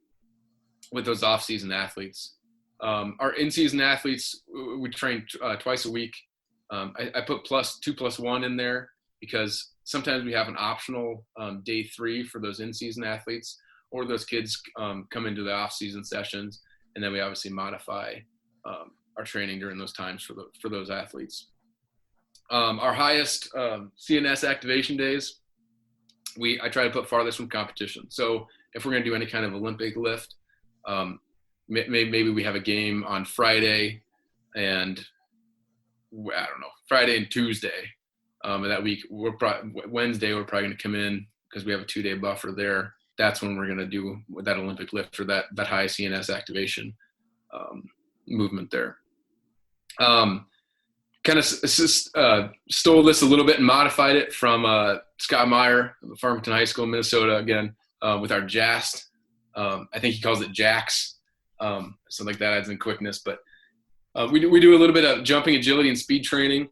with those off-season athletes. Our in-season athletes, we train twice a week. I put +2+1 in there because sometimes we have an optional day 3 for those in-season athletes, or those kids come into the off-season sessions, and then we obviously modify our training during those times for those athletes. Our highest CNS activation days, I try to put farthest from competition. So if we're going to do any kind of Olympic lift, maybe we have a game on Friday and Friday and Tuesday. And that week, Wednesday, we're probably going to come in because we have a 2-day buffer there. That's when we're going to do that Olympic lift or that high CNS activation movement there. Kind of stole this a little bit and modified it from Scott Meyer, Farmington High School, Minnesota, again, with our JAST I think he calls it jacks, something like that, adds in quickness. But we do a little bit of jumping, agility, and speed training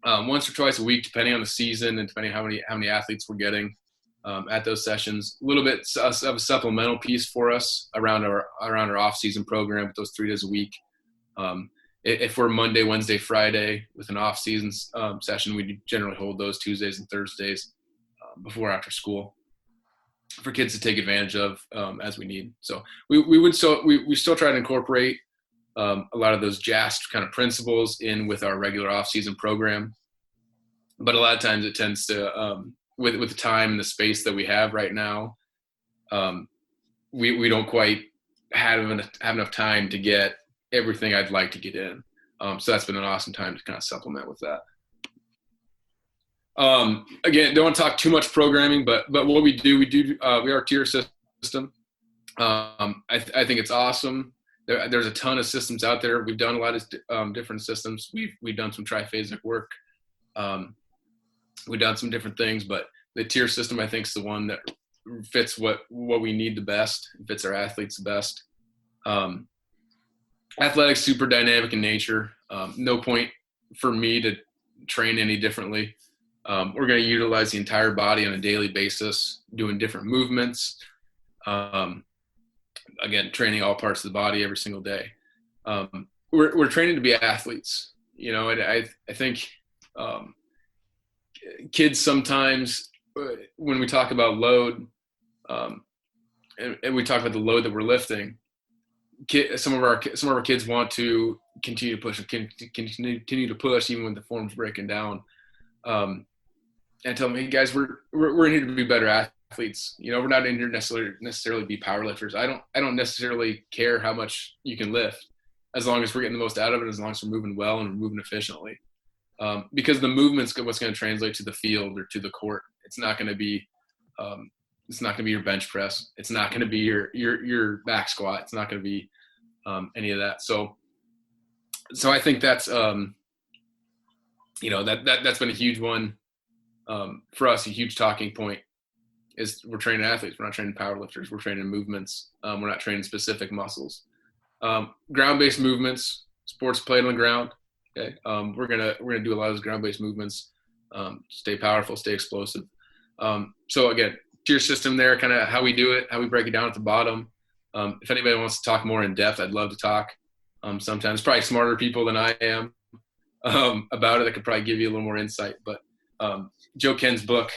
once or twice a week, depending on the season and depending on how many athletes we're getting at those sessions. A little bit of a supplemental piece for us around our off-season program with those 3 days a week. If we're Monday, Wednesday, Friday with an off-season session, we generally hold those Tuesdays and Thursdays before after school for kids to take advantage of as we need. So we still try to incorporate a lot of those JAST kind of principles in with our regular off-season program, but a lot of times it tends to with the time and the space that we have right now, we don't quite have enough time to get everything I'd like to get in. So that's been an awesome time to kind of supplement with that. Again, don't want to talk too much programming, but what we are a tier system. I think it's awesome. There's a ton of systems out there. We've done a lot of different systems. We've done some triphasic work. We've done some different things, but the tier system, I think, is the one that fits what we need the best, fits our athletes the best. Athletics, super dynamic in nature. No point for me to train any differently. We're going to utilize the entire body on a daily basis, doing different movements. Again, training all parts of the body every single day. We're training to be athletes, and I think kids sometimes, when we talk about load, and we talk about the load that we're lifting, some of our kids want to continue to push even when the form's breaking down. And tell them, hey guys, we're in here to be better athletes. We're not in here necessarily to be power lifters. I don't necessarily care how much you can lift, as long as we're getting the most out of it, as long as we're moving well and we're moving efficiently. Because the movement's what's going to translate to the field or to the court. It's not going to be your bench press. It's not going to be your back squat. It's not going to be any of that. So I think that's that's been a huge one for us. A huge talking point is we're training athletes. We're not training power lifters. We're training movements. We're not training specific muscles. Ground-based movements, sports played on the ground. Okay, we're gonna do a lot of those ground-based movements. Stay powerful, stay explosive. So again, tier system there, kind of how we do it, how we break it down at the bottom. If anybody wants to talk more in depth, I'd love to talk. Sometimes probably smarter people than I am about it that could probably give you a little more insight. But Joe Ken's book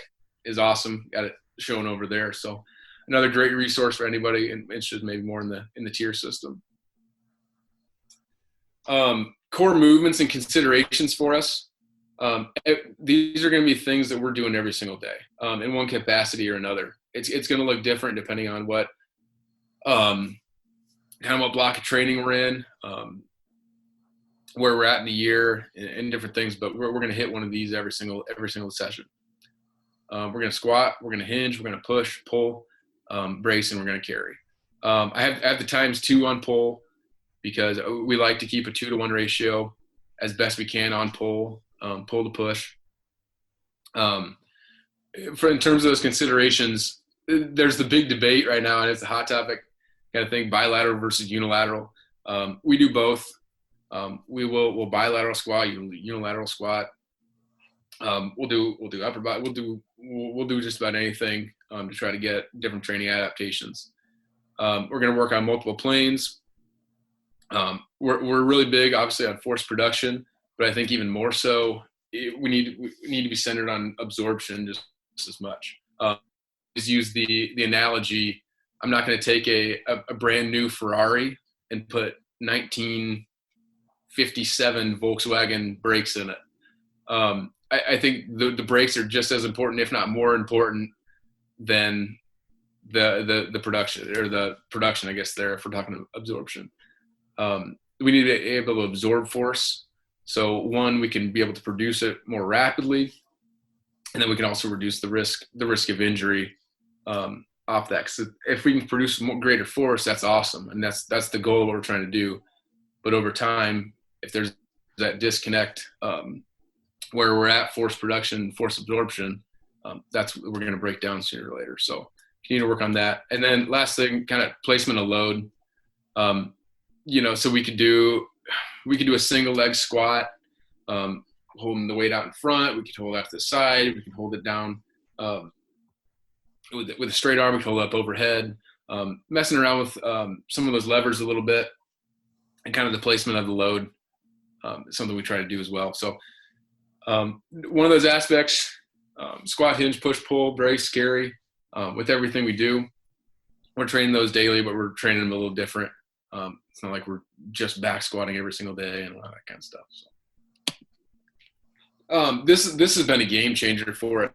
is awesome. Got it shown over there. So another great resource for anybody interested maybe more in the tier system. Core movements and considerations for us. These are going to be things that we're doing every single day in one capacity or another. It's going to look different depending on what kind of what block of training we're in, where we're at in the year, and different things. But we're going to hit one of these every single session. We're going to squat, we're going to hinge, we're going to push, pull, brace, and we're going to carry. I have the times 2 on pull, because we like to keep a 2-to-1 ratio as best we can on pull to push. In terms of those considerations, there's the big debate right now, and it's a hot topic kind of thing, bilateral versus unilateral. We do both. We'll bilateral squat, unilateral squat. We'll do upper body. We'll do just about anything to try to get different training adaptations. We're going to work on multiple planes. We're really big, obviously, on force production, but I think even more so, we need to be centered on absorption just as much. Just use the analogy. I'm not going to take a brand new Ferrari and put 1957 Volkswagen brakes in it. I think the brakes are just as important, if not more important, than the production, or the production, I guess, there, if we're talking absorption. We need to be able to absorb force. So one, we can be able to produce it more rapidly, and then we can also reduce the risk of injury off that. Because if we can produce greater force, that's awesome, and that's the goal of what we're trying to do. But over time, if there's that disconnect where we're at force production, force absorption, we're going to break down sooner or later. So continue to work on that. And then last thing, kind of placement of load. So we could do a single leg squat, holding the weight out in front. We could hold it out to the side. We could hold it down with a straight arm. We could hold it up overhead. Messing around with some of those levers a little bit, and kind of the placement of the load is something we try to do as well. So one of those aspects, squat, hinge, push, pull, very scary. With everything we do, we're training those daily, but we're training them a little different. It's not like we're just back squatting every single day and all that kind of stuff. So this has been a game changer for it.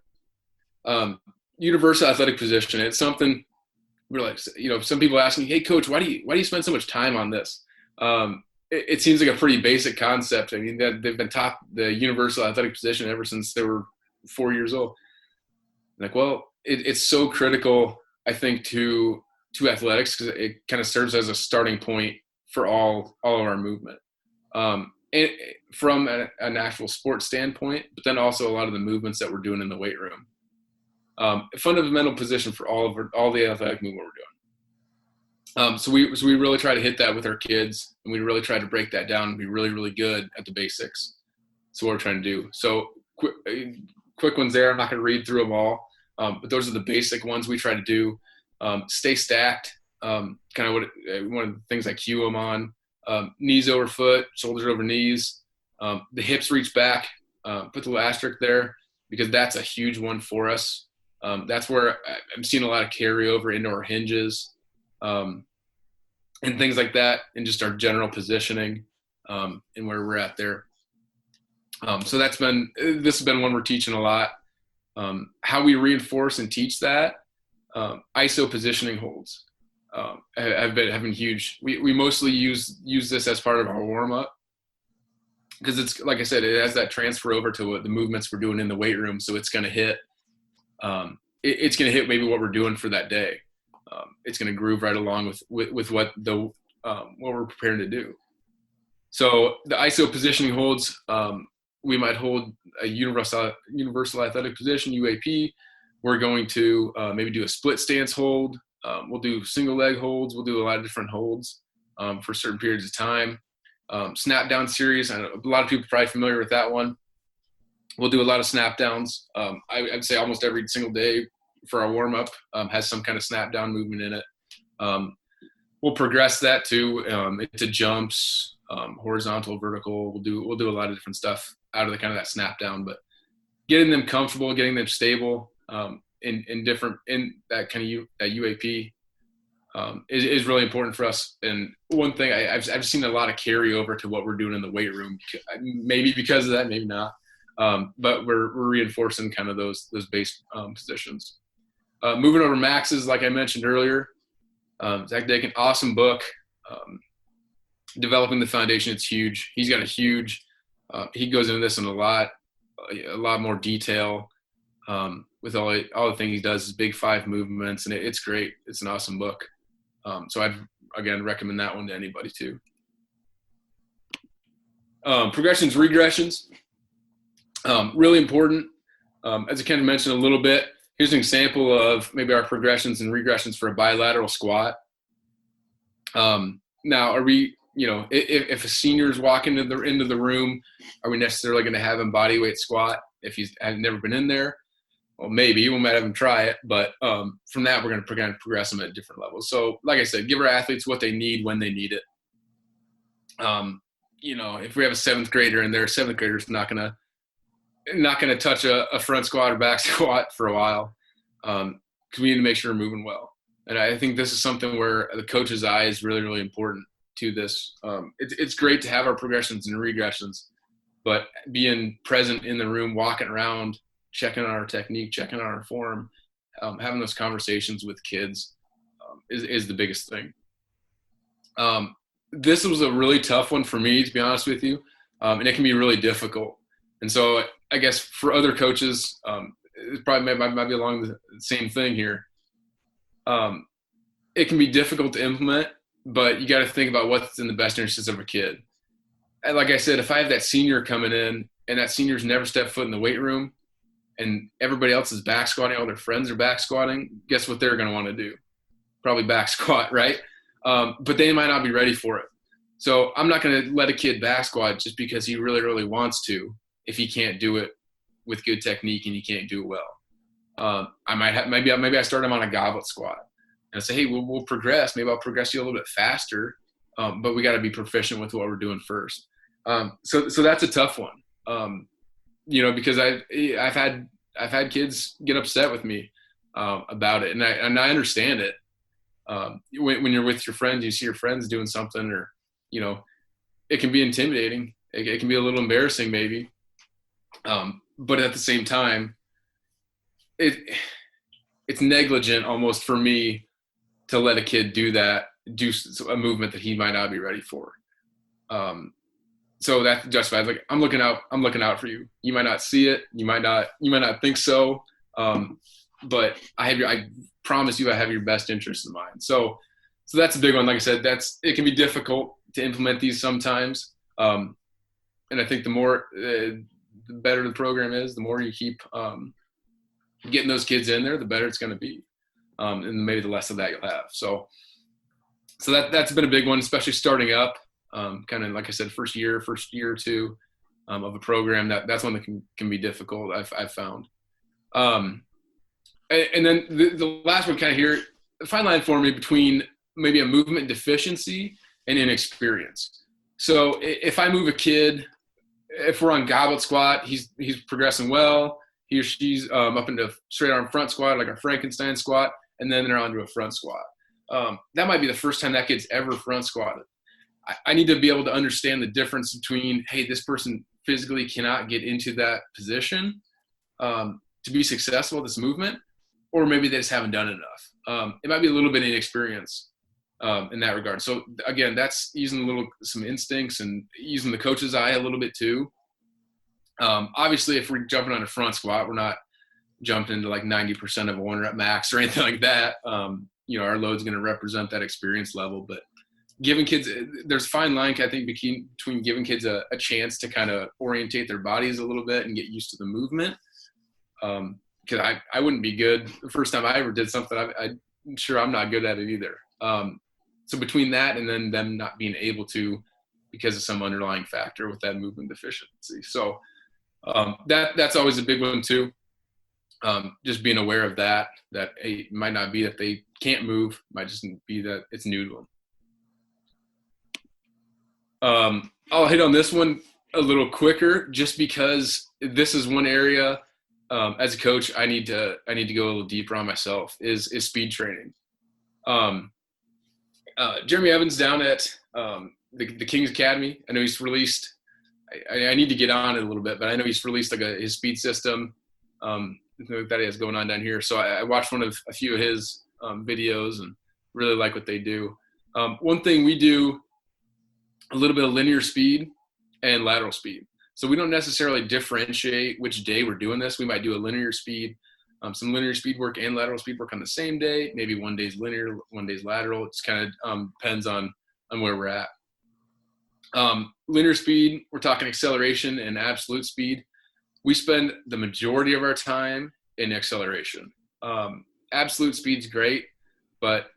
Universal athletic position. It's something we're like, some people ask me, hey coach, why do you spend so much time on this? It seems like a pretty basic concept. I mean, they've been taught the universal athletic position ever since they were 4 years old. Like, well, it's so critical, I think, to athletics, because it kind of serves as a starting point for all of our movement, and from an actual sports standpoint, but then also a lot of the movements that we're doing in the weight room. Fundamental position for all the athletic movement we're doing. So we really try to hit that with our kids, and we really try to break that down and be really, really good at the basics. So what we're trying to do. So quick ones there. I'm not going to read through them all, but those are the basic ones we try to do. Stay stacked. Kind of one of the things I cue them on. Knees over foot, shoulders over knees. The hips reach back. Put the little asterisk there, because that's a huge one for us. That's where I'm seeing a lot of carryover into our hinges, and things like that, and just our general positioning, and where we're at there. So this has been one we're teaching a lot. How we reinforce and teach that, ISO positioning holds. Have been having huge. We mostly use this as part of our warm up, because it's, like I said, it has that transfer over to what the movements we're doing in the weight room. So it's going to hit. It's going to hit maybe what we're doing for that day. It's going to groove right along with what we're preparing to do. So the ISO positioning holds. We might hold a universal athletic position, UAP. We're going to maybe do a split stance hold. We'll do single leg holds. We'll do a lot of different holds for certain periods of time. Snap down series. I know a lot of people are probably familiar with that one. We'll do a lot of snap downs. I'd say almost every single day for our warm up has some kind of snap down movement in it. We'll progress that to jumps, horizontal, vertical. We'll do a lot of different stuff out of the kind of that snap down, but getting them comfortable, getting them stable in that kind of that UAP is really important for us. And one thing I've seen a lot of carryover to what we're doing in the weight room, maybe because of that, maybe not. But we're reinforcing kind of those base positions. Moving over maxes, like I mentioned earlier, Zach Dakin, awesome book. Developing the foundation, it's huge. He's got a huge. He goes into this in a lot more detail with all the things he does. His big 5 movements, and it's great. It's an awesome book. So I'd again recommend that one to anybody too. Progressions, regressions. Really important. As I kind of mentioned a little bit, here's an example of maybe our progressions and regressions for a bilateral squat. Now, are we, if a senior is walking into the room, are we necessarily going to have him body weight squat if he's never been in there? Well, maybe we might have him try it, but from that, we're going to progress them at different levels. So, like I said, give our athletes what they need when they need it. If we have a 7th grader in there, 7th grader's not going to touch a front squat or back squat for a while, because we need to make sure we're moving well. And I think this is something where the coach's eye is really, really important to this. It's great to have our progressions and regressions, but being present in the room, walking around, checking on our technique, checking on our form, having those conversations with kids is the biggest thing. This was a really tough one for me, to be honest with you, and it can be really difficult. And so I guess for other coaches, it probably might be along the same thing here. It can be difficult to implement, but you got to think about what's in the best interest of a kid. And like I said, if I have that senior coming in and that senior's never stepped foot in the weight room, and everybody else is back squatting, all their friends are back squatting, guess what they're going to want to do? Probably back squat, right? But they might not be ready for it. So I'm not going to let a kid back squat just because he really, really wants to, if he can't do it with good technique and he can't do it well. I might have, maybe I start him on a goblet squat and I say, hey, we'll progress. Maybe I'll progress you a little bit faster, but we got to be proficient with what we're doing first. So that's a tough one, because I've had kids get upset with me about it, and I understand it. When you're with your friends, you see your friends doing something, or it can be intimidating. It can be a little embarrassing, maybe. But at the same time, it's negligent almost for me to let a kid do a movement that he might not be ready for. So that justifies, like, I'm looking out for you. You might not see it. You might not think so. But I promise you, I have your best interest in mind. So that's a big one. Like I said, it can be difficult to implement these sometimes. And I think the better the program is, the more you keep getting those kids in there, the better it's going to be. And maybe the less of that you'll have. So that's been a big one, especially starting up. Kind of like I said, first year or two of a program, that's one that can be difficult. I've found. And then the last one, kind of here, the fine line for me between maybe a movement deficiency and inexperience. So if I move a kid, if we're on goblet squat, he's progressing well. He or she's up into straight arm front squat, like a Frankenstein squat, and then they're onto a front squat. That might be the first time that kid's ever front squatted. I need to be able to understand the difference between, hey, this person physically cannot get into that position to be successful at this movement, or maybe they just haven't done enough. It might be a little bit inexperience in that regard. So again, that's using some instincts and using the coach's eye a little bit too. Obviously, if we're jumping on a front squat, we're not jumping into like 90% of a 1-rep max or anything like that. Our load's going to represent that experience level, but giving kids, there's a fine line, I think, between giving kids a chance to kind of orientate their bodies a little bit and get used to the movement. Because I wouldn't be good the first time I ever did something. I'm sure I'm not good at it either. So between that and then them not being able to, because of some underlying factor with that movement deficiency. So that's always a big one too. Just being aware of that it might not be that they can't move, it might just be that it's new to them. I'll hit on this one a little quicker, just because this is one area as a coach I need to go a little deeper on myself is speed training. Jeremy Evans down at the King's Academy, I know he's released. I need to get on it a little bit, but I know he's released like his speed system that he has going on down here. So I watched a few of his videos and really like what they do. One thing we do, a little bit of linear speed and lateral speed. So we don't necessarily differentiate which day we're doing this. We might do a linear speed, some linear speed work and lateral speed work on the same day. Maybe one day's linear, one day's lateral. It's kind of depends on where we're at. Linear speed, we're talking acceleration and absolute speed. We spend the majority of our time in acceleration. Absolute speed's great, but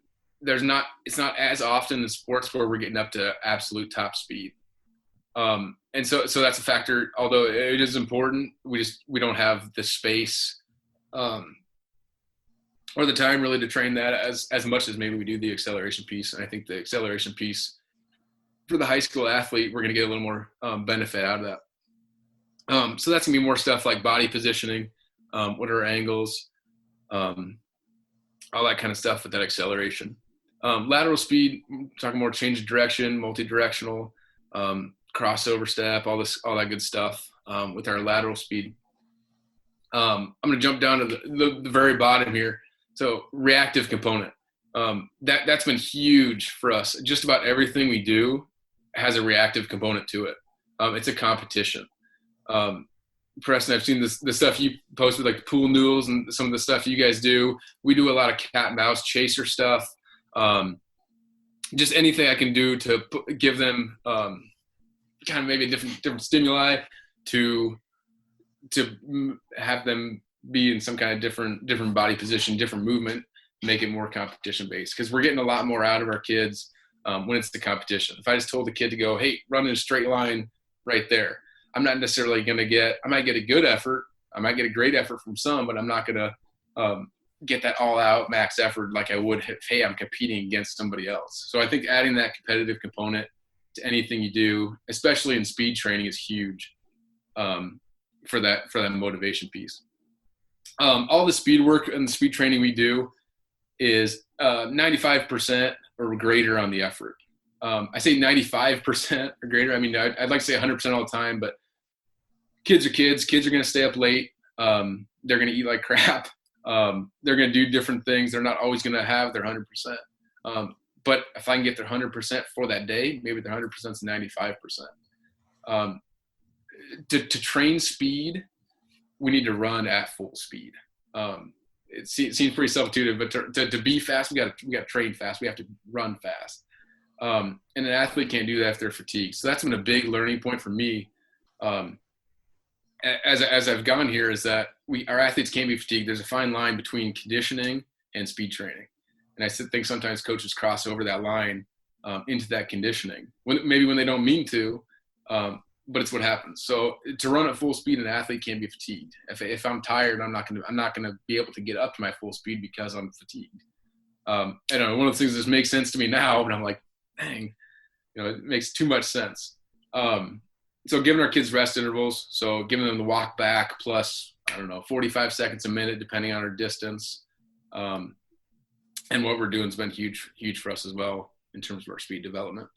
it's not as often in sports where we're getting up to absolute top speed. And so that's a factor, although it is important. We don't have the space or the time really to train that as much as maybe we do the acceleration piece. And I think the acceleration piece for the high school athlete, we're going to get a little more benefit out of that. So that's going to be more stuff like body positioning, what are our angles, all that kind of stuff with that acceleration. Lateral speed, talking more change of direction, multi-directional, crossover step, all that good stuff with our lateral speed. I'm going to jump down to the very bottom here. So reactive component. That's been huge for us. Just about everything we do has a reactive component to it. It's a competition. Preston, I've seen the stuff you post with like pool noodles and some of the stuff you guys do. We do a lot of cat and mouse chaser stuff. Just anything I can do to give them kind of maybe a different stimuli to have them be in some kind of different body position, different movement, make it more competition based, because we're getting a lot more out of our kids when it's the competition. If I just told the kid to go, hey, run in a straight line right there, I'm not necessarily going to I might get a good effort, I might get a great effort from some, but I'm not going to get that all out max effort like I would if, hey, I'm competing against somebody else. So I think adding that competitive component to anything you do, especially in speed training, is huge for that motivation piece. All the speed work and the speed training we do is 95% or greater on the effort. I say 95% or greater. I mean, I'd like to say 100% all the time, but kids are kids. Kids are going to stay up late. They're going to eat like crap. They're going to do different things. They're not always going to have their 100%. But if I can get their 100% for that day, maybe their 100% is 95%. To train speed, we need to run at full speed. It seems pretty self-intuitive, but to be fast, we got to train fast. We have to run fast. And an athlete can't do that if they're fatigued. So that's been a big learning point for me. As I've gone here, is that our athletes can't be fatigued. There's a fine line between conditioning and speed training. And I think sometimes coaches cross over that line into that conditioning, maybe when they don't mean to, but it's what happens. So to run at full speed, an athlete can't be fatigued. If I'm tired, I'm not gonna be able to get up to my full speed because I'm fatigued. I don't know. One of the things that makes sense to me now, but I'm like, dang, it makes too much sense. So giving our kids rest intervals, so giving them the walk back plus, 45 seconds a minute, depending on our distance. And what we're doing has been huge for us as well in terms of our speed development.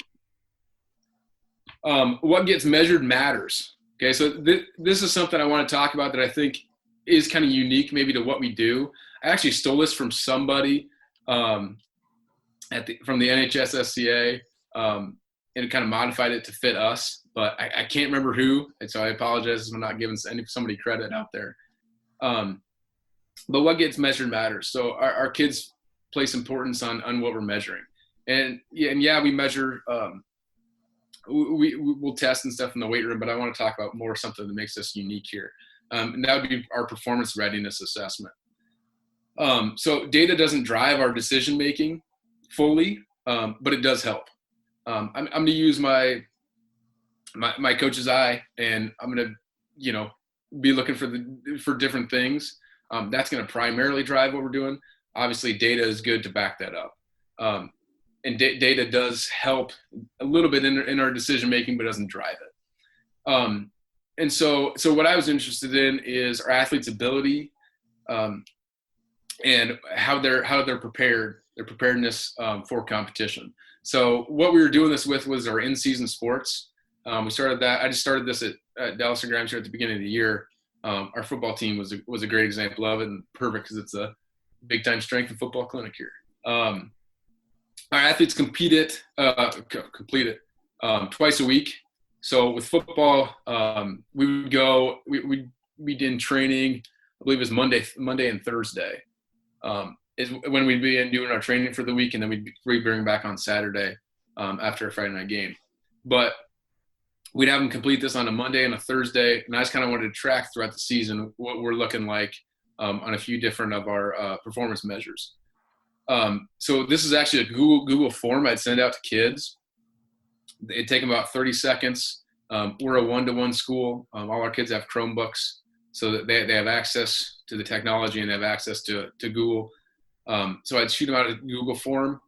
What gets measured matters. Okay, so this is something I want to talk about that I think is kind of unique maybe to what we do. I actually stole this from somebody from the NHSSCA and kind of modified it to fit us, but I can't remember who, and so I apologize if I'm not giving somebody credit out there. But what gets measured matters. So our kids place importance on what we're measuring. And we measure, we'll test and stuff in the weight room, but I want to talk about more something that makes us unique here. And that would be our performance readiness assessment. So data doesn't drive our decision-making fully, but it does help. I'm going to use my coach's eye, and I'm going to, be looking for different things. That's going to primarily drive what we're doing. Obviously, data is good to back that up. And data does help a little bit in our decision-making, but doesn't drive it. And so what I was interested in is our athletes' ability and how they're prepared, their preparedness for competition. So what we were doing this with was our in-season sports. We started that. I just started this at Dallas and Grimes here at the beginning of the year. Our football team was a great example of it, and perfect because it's a big time strength and football clinic here. Our athletes complete it twice a week. So with football, we would go. We did training. I believe it was Monday and Thursday. Is when we'd be doing our training for the week, and then we'd bring back on Saturday after a Friday night game. But we'd have them complete this on a Monday and a Thursday, and I just kind of wanted to track throughout the season what we're looking like on a few different of our performance measures. So this is actually a Google form I'd send out to kids. It'd take them about 30 seconds. We're a one-to-one school. All our kids have Chromebooks, so that they have access to the technology and they have access to Google. So I'd shoot them out a Google form.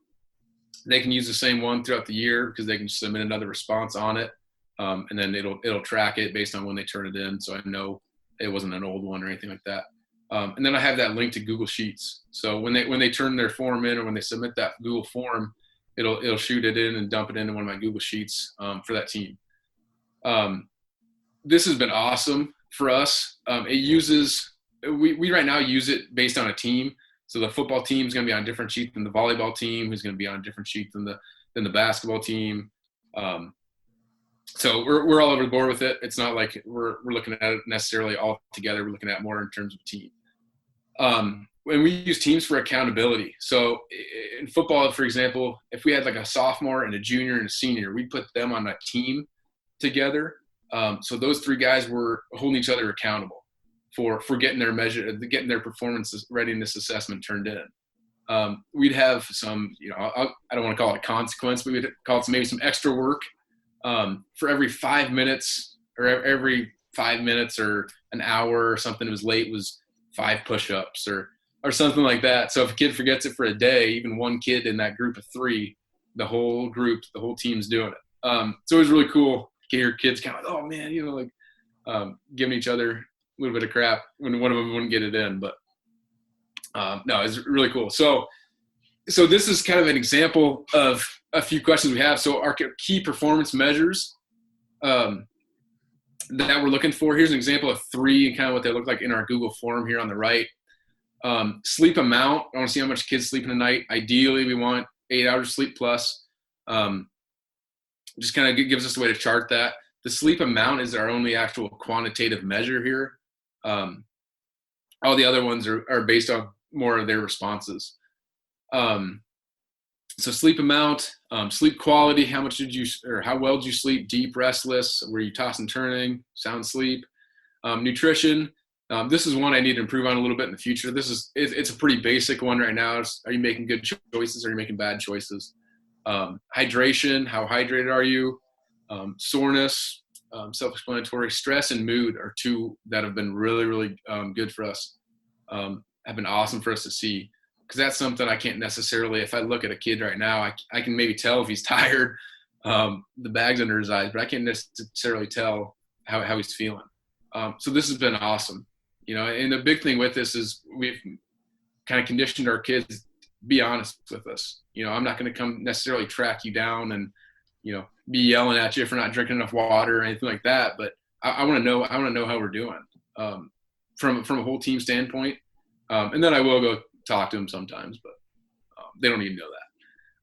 They can use the same one throughout the year because they can submit another response on it. And then it'll track it based on when they turn it in. So I know it wasn't an old one or anything like that. And then I have that link to Google Sheets. So when they turn their form in or when they submit that Google form, it'll shoot it in and dump it into one of my Google Sheets for that team. This has been awesome for us. We right now use it based on a team. So the football team is going to be on a different sheet than the volleyball team, who's going to be on a different sheet than the basketball team. So we're all over the board with it. It's not like we're looking at it necessarily all together. We're looking at more in terms of team. When we use teams for accountability. So in football, for example, if we had like a sophomore and a junior and a senior, we'd put them on a team together. So those three guys were holding each other accountable. for getting their performance readiness assessment turned in. We'd have some, I don't want to call it a consequence, but we'd call it maybe some extra work for every 5 minutes or every 5 minutes or an hour or something that was late was 5 push-ups or something like that. So if a kid forgets it for a day, even one kid in that group of 3, the whole team's doing it. So it was really cool to hear kids kind of like, oh man, giving each other a little bit of crap when one of them wouldn't get it in. But no, it's really cool. So this is kind of an example of a few questions we have. So our key performance measures that we're looking for. Here's an example of 3 and kind of what they look like in our Google form here on the right. Sleep amount. I want to see how much kids sleep in a night. Ideally, we want 8 hours of sleep plus. Just kind of gives us a way to chart that. The sleep amount is our only actual quantitative measure here. All the other ones are based on more of their responses. So sleep amount, sleep quality, how well did you sleep? Deep, restless, were you tossing and turning, sound sleep? Nutrition, this is one I need to improve on a little bit in the future. It's a pretty basic one right now. Are you making good choices? Are you making bad choices? Hydration, how hydrated are you? Soreness, self-explanatory. Stress and mood are 2 that have been really, really good for us. Have been awesome for us to see, because that's something I can't necessarily, if I look at a kid right now, I can maybe tell if he's tired, the bag's under his eyes, but I can't necessarily tell how he's feeling. So this has been awesome, and the big thing with this is we've kind of conditioned our kids to be honest with us. I'm not going to come necessarily track you down and, be yelling at you for not drinking enough water or anything like that. But I want to know how we're doing from a whole team standpoint. And then I will go talk to them sometimes, but they don't even know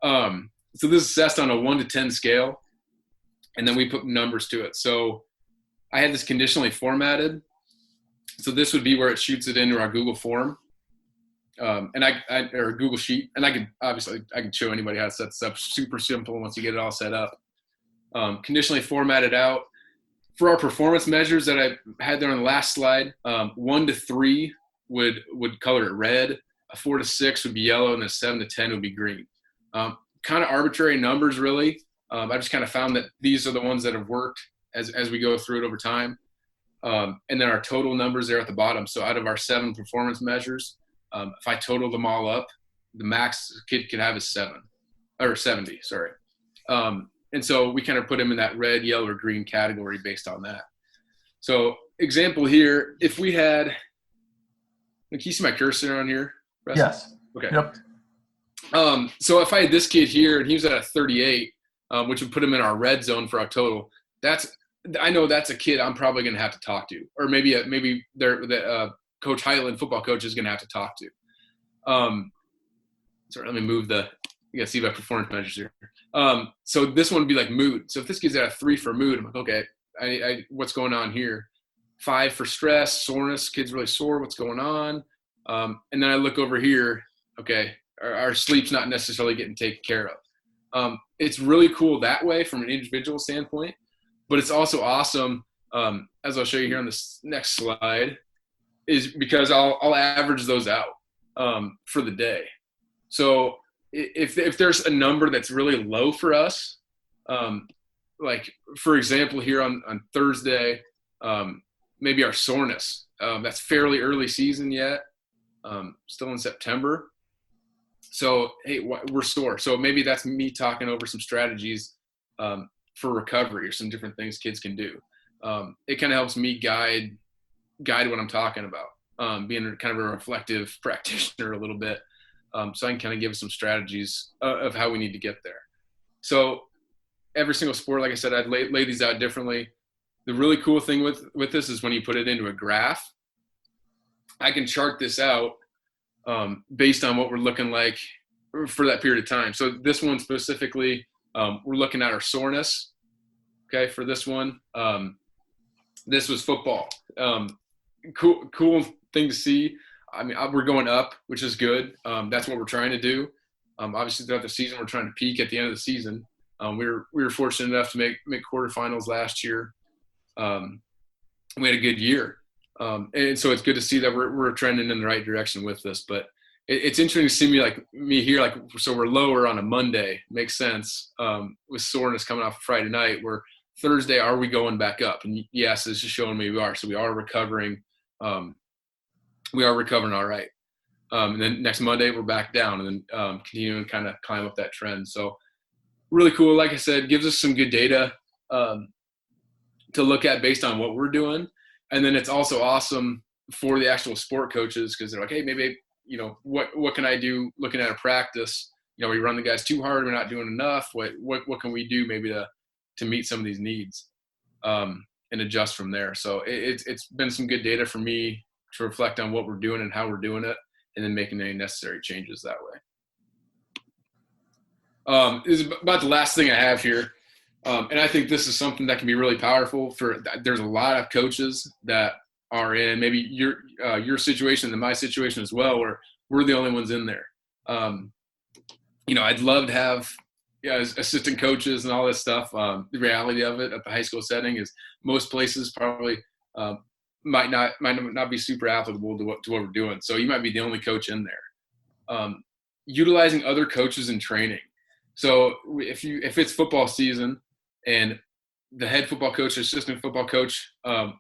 that. So this is assessed on a 1 to 10 scale, and then we put numbers to it. So I had this conditionally formatted. So this would be where it shoots it into our Google form, or Google Sheet. And I can show anybody how to set this up. Super simple once you get it all set up. Conditionally formatted out. For our performance measures that I had there on the last slide, 1 to 3 would color it red, a 4 to 6 would be yellow, and a 7 to 10 would be green. Kind of arbitrary numbers, really. I just kind of found that these are the ones that have worked as we go through it over time. And then our total numbers there at the bottom. So out of our 7 performance measures, if I total them all up, the max a kid could have is 70, sorry. And so we kind of put them in that red, yellow, or green category based on that. So example here, if we had, can you see my cursor on here, Russ? Yes. Okay. Yep. So if I had this kid here and he was at a 38, which would put him in our red zone for our total, I know that's a kid I'm probably going to have to talk to, or maybe Coach Heitland, football coach, is going to have to talk to. Sorry, let me move you gotta see my performance measures here. So this one would be like mood. So if this kid's at a 3 for mood, I'm like, okay, what's going on here? 5 for stress, soreness, kid's really sore, what's going on? And then I look over here, okay, our sleep's not necessarily getting taken care of. It's really cool that way from an individual standpoint, but it's also awesome, as I'll show you here on this next slide, is because I'll average those out for the day. So if there's a number that's really low for us, like for example here on Thursday, maybe our soreness, that's fairly early season yet, still in September. So, hey, we're sore. So maybe that's me talking over some strategies for recovery or some different things kids can do. It kind of helps me guide what I'm talking about, being kind of a reflective practitioner a little bit. So I can kind of give some strategies of how we need to get there. So every single sport, like I said, I'd lay these out differently. The really cool thing with this is when you put it into a graph, I can chart this out based on what we're looking like for that period of time. So this one specifically, we're looking at our soreness. Okay, for this one, this was football. Cool thing to see. I mean, we're going up, which is good. That's what we're trying to do. Obviously, throughout the season, we're trying to peak at the end of the season. We were fortunate enough to make quarterfinals last year. We had a good year. And so it's good to see that we're trending in the right direction with this. But it's interesting to see me here, like, so we're lower on a Monday. Makes sense, with soreness coming off Friday night. Where Thursday, are we going back up? And yes, it's just showing me we are. So we are recovering. We are recovering all right. And then next Monday, we're back down, and then continuing to kind of climb up that trend. So really cool. Like I said, gives us some good data to look at based on what we're doing. And then it's also awesome for the actual sport coaches, because they're like, hey, maybe, what can I do looking at a practice? We run the guys too hard. We're not doing enough. What can we do maybe to meet some of these needs, and adjust from there? So it's been some good data for me to reflect on what we're doing and how we're doing it, and then making any necessary changes that way. This is about the last thing I have here. And I think this is something that can be really powerful there's a lot of coaches that are in maybe your situation and my situation as well, where we're the only ones in there. I'd love to have assistant coaches and all this stuff. The reality of it at the high school setting is most places probably might not be super applicable to what we're doing. So you might be the only coach in there. Utilizing other coaches in training. So if it's football season and the head football coach, assistant football coach,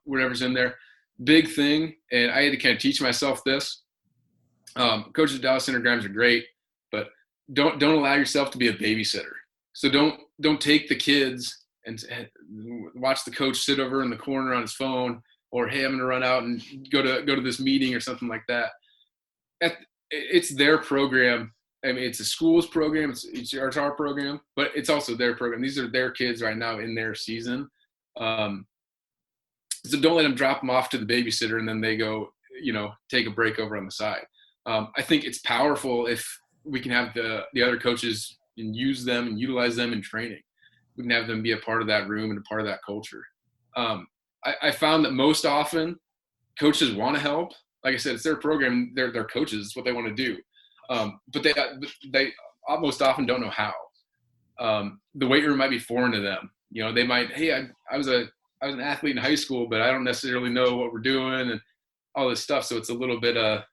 whatever's in there, big thing. And I had to kind of teach myself this. Coaches at Dallas Intergrams are great, but don't allow yourself to be a babysitter. So don't take the kids and watch the coach sit over in the corner on his phone, or, hey, I'm going to run out and go to this meeting or something like that. It's their program. I mean, it's a school's program, it's our program, but it's also their program. These are their kids right now in their season. So don't let them drop them off to the babysitter and then they go, take a break over on the side. I think it's powerful if we can have the other coaches and use them and utilize them in training. We can have them be a part of that room and a part of that culture. I found that most often coaches want to help. Like I said, it's their program, they're coaches, it's what they want to do. But they most often don't know how. The weight room might be foreign to them. They might, hey, I was an athlete in high school, but I don't necessarily know what we're doing and all this stuff. So it's a little bit out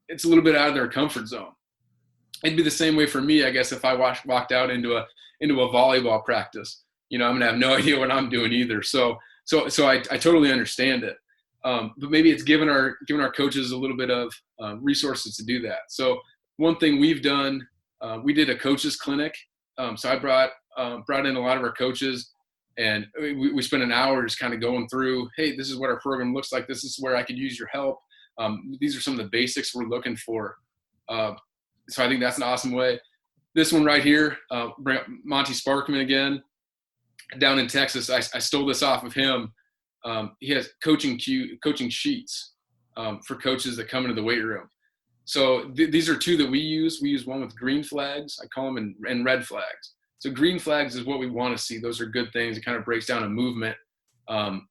of their comfort zone. It'd be the same way for me, I guess, if I walked out into a volleyball practice. I'm gonna have no idea what I'm doing either. So I totally understand it. But maybe it's given our coaches a little bit of resources to do that. So one thing we've done, we did a coaches clinic. So I brought in a lot of our coaches, and we spent an hour just kind of going through, hey, this is what our program looks like. This is where I could use your help. These are some of the basics we're looking for. So I think that's an awesome way. This one right here, Monty Sparkman again, down in Texas. I stole this off of him. He has coaching sheets for coaches that come into the weight room. So these are two that we use. We use one with green flags. I call them and red flags. So green flags is what we want to see. Those are good things. It kind of breaks down a movement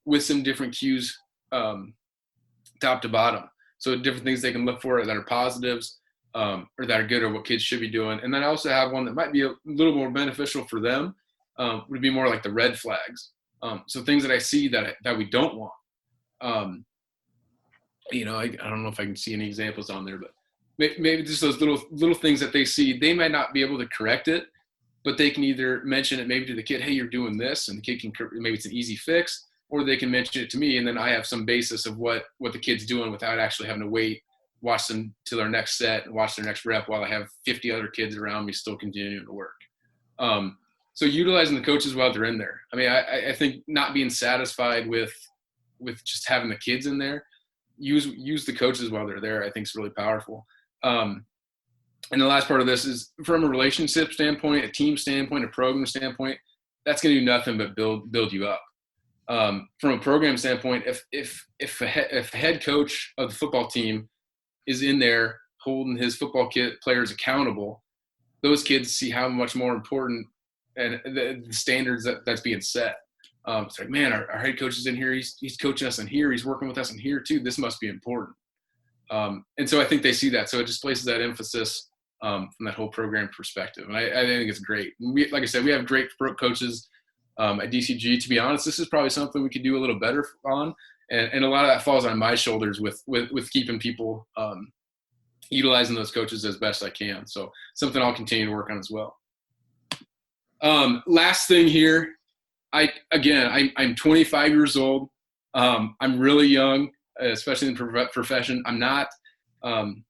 with some different cues top to bottom. So different things they can look for that are positives or that are good, or what kids should be doing. And then I also have one that might be a little more beneficial for them, would be more like the red flags. So things that I see that we don't want. I don't know if I can see any examples on there, but maybe just those little things that they see. They might not be able to correct it, but they can either mention it maybe to the kid, hey, you're doing this, and the kid can, maybe it's an easy fix, or they can mention it to me, and then I have some basis of what the kid's doing without actually having to watch them to their next set and watch their next rep while I have 50 other kids around me still continuing to work. So utilizing the coaches while they're in there. I mean, I think not being satisfied with just having the kids in there, use the coaches while they're there, I think is really powerful. And the last part of this is from a relationship standpoint, a team standpoint, a program standpoint, that's going to do nothing but build you up. From a program standpoint, if a head coach of the football team is in there holding his football players accountable, those kids see how much more important and the standards that's being set. It's like, man, our head coach is in here. He's coaching us in here. He's working with us in here too. This must be important. And so I think they see that. So it just places that emphasis from that whole program perspective. And I think it's great. Like I said, we have great coaches at DCG. To be honest, this is probably something we could do a little better on. And a lot of that falls on my shoulders with keeping people, utilizing those coaches as best I can. So something I'll continue to work on as well. Last thing here, I'm 25 years old. I'm really young, especially in the profession. I'm not, I'm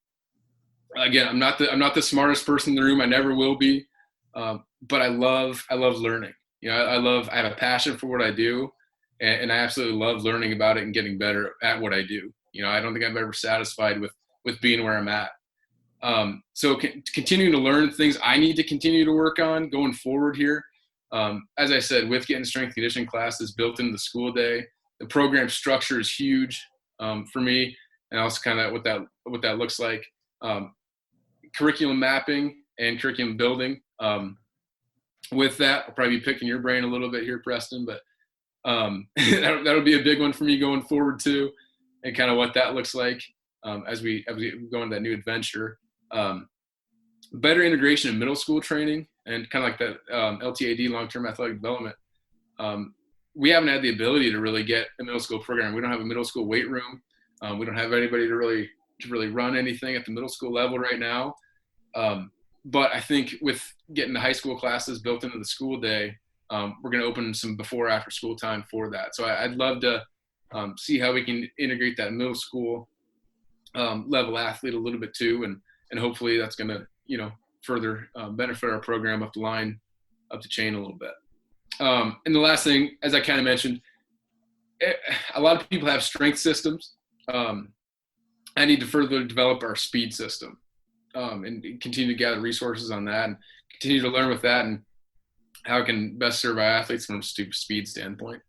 not the smartest person in the room. I never will be. But I love learning. I have a passion for what I do, and I absolutely love learning about it and getting better at what I do. I don't think I'm ever satisfied with being where I'm at. So continuing to learn things I need to continue to work on going forward here. As I said, with getting strength conditioning classes built into the school day, the program structure is huge for me, and also kind of what that looks like. Curriculum mapping and curriculum building. With that, I'll probably be picking your brain a little bit here, Preston, but that'll be a big one for me going forward too, and kind of what that looks like as we go into that new adventure. Better integration in middle school training and kind of like that LTAD, long-term athletic development. We haven't had the ability to really get a middle school program. We don't have a middle school weight room. We don't have anybody to really run anything at the middle school level right now. But I think with getting the high school classes built into the school day, we're going to open some before after school time for that. So I'd love to see how we can integrate that middle school level athlete a little bit too, and hopefully that's going to further benefit our program up the chain a little bit. And the last thing, as I kind of mentioned, a lot of people have strength systems. I need to further develop our speed system and continue to gather resources on that and continue to learn with that and how it can best serve our athletes from a speed standpoint.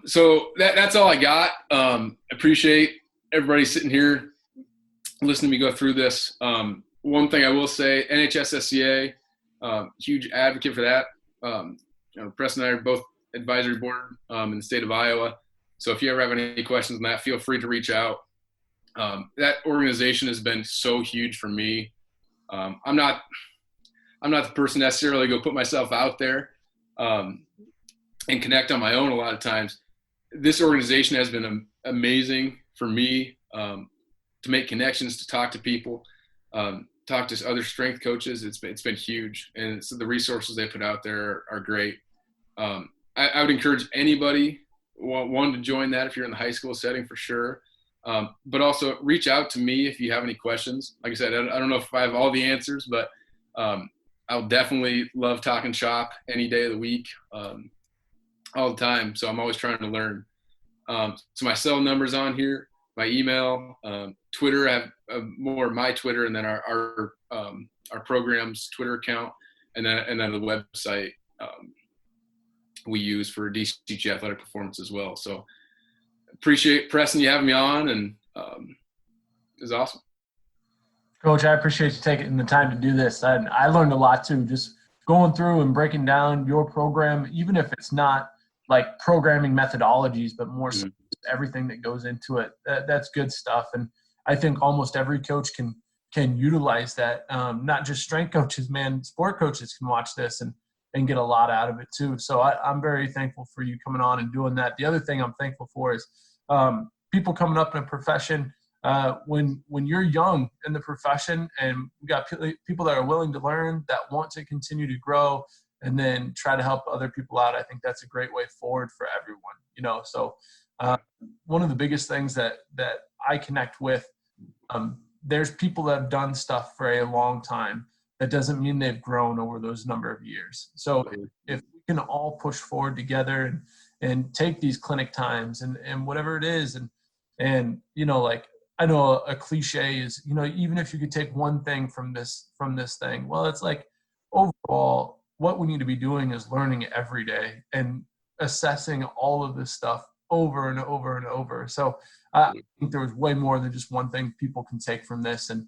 So that's all I got. Appreciate everybody sitting here listening to me go through this. One thing I will say, NHSSCA, huge advocate for that. Preston and I are both advisory board in the state of Iowa. So if you ever have any questions on that, feel free to reach out. That organization has been so huge for me. I'm not the person necessarily to go put myself out there and connect on my own a lot of times. This organization has been amazing for me to make connections, to talk to people, talk to other strength coaches. It's been huge, and so the resources they put out there are great. I would encourage anybody one to join that if you're in the high school setting for sure. But also reach out to me if you have any questions. Like I said, I don't know if I have all the answers, but I'll definitely love talking shop any day of the week, all the time. So I'm always trying to learn. So my cell number's on here, my email, Twitter. I have more my Twitter, and then our program's Twitter account, and then the website we use for DCG athletic performance as well. So appreciate Preston you having me on, and it was awesome. Coach, I appreciate you taking the time to do this. I learned a lot too, just going through and breaking down your program, even if it's not like programming methodologies, but more so everything that goes into it. That's good stuff. And I think almost every coach can utilize that. Not just strength coaches, man, sport coaches can watch this and get a lot out of it too. So I'm very thankful for you coming on and doing that. The other thing I'm thankful for is people coming up in a profession. When you're young in the profession, and we got people that are willing to learn, that want to continue to grow, and then try to help other people out, I think that's a great way forward for everyone. So one of the biggest things that I connect with, there's people that have done stuff for a long time. That doesn't mean they've grown over those number of years. So if we can all push forward together and take these clinic times and whatever it is, and like, I know a cliche is, even if you could take one thing from this thing, well, it's like overall, what we need to be doing is learning every day and assessing all of this stuff over and over and over. So I think there was way more than just one thing people can take from this, and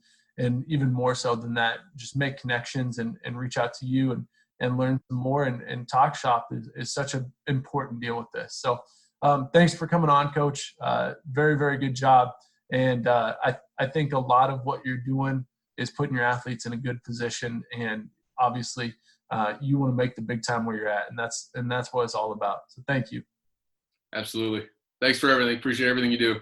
even more so than that, just make connections and reach out to you and learn some more, and talk shop is such an important deal with this. So thanks for coming on, Coach. Very, very good job. And I think a lot of what you're doing is putting your athletes in a good position. And obviously you want to make the big time where you're at. And that's what it's all about. So thank you. Absolutely. Thanks for everything. Appreciate everything you do.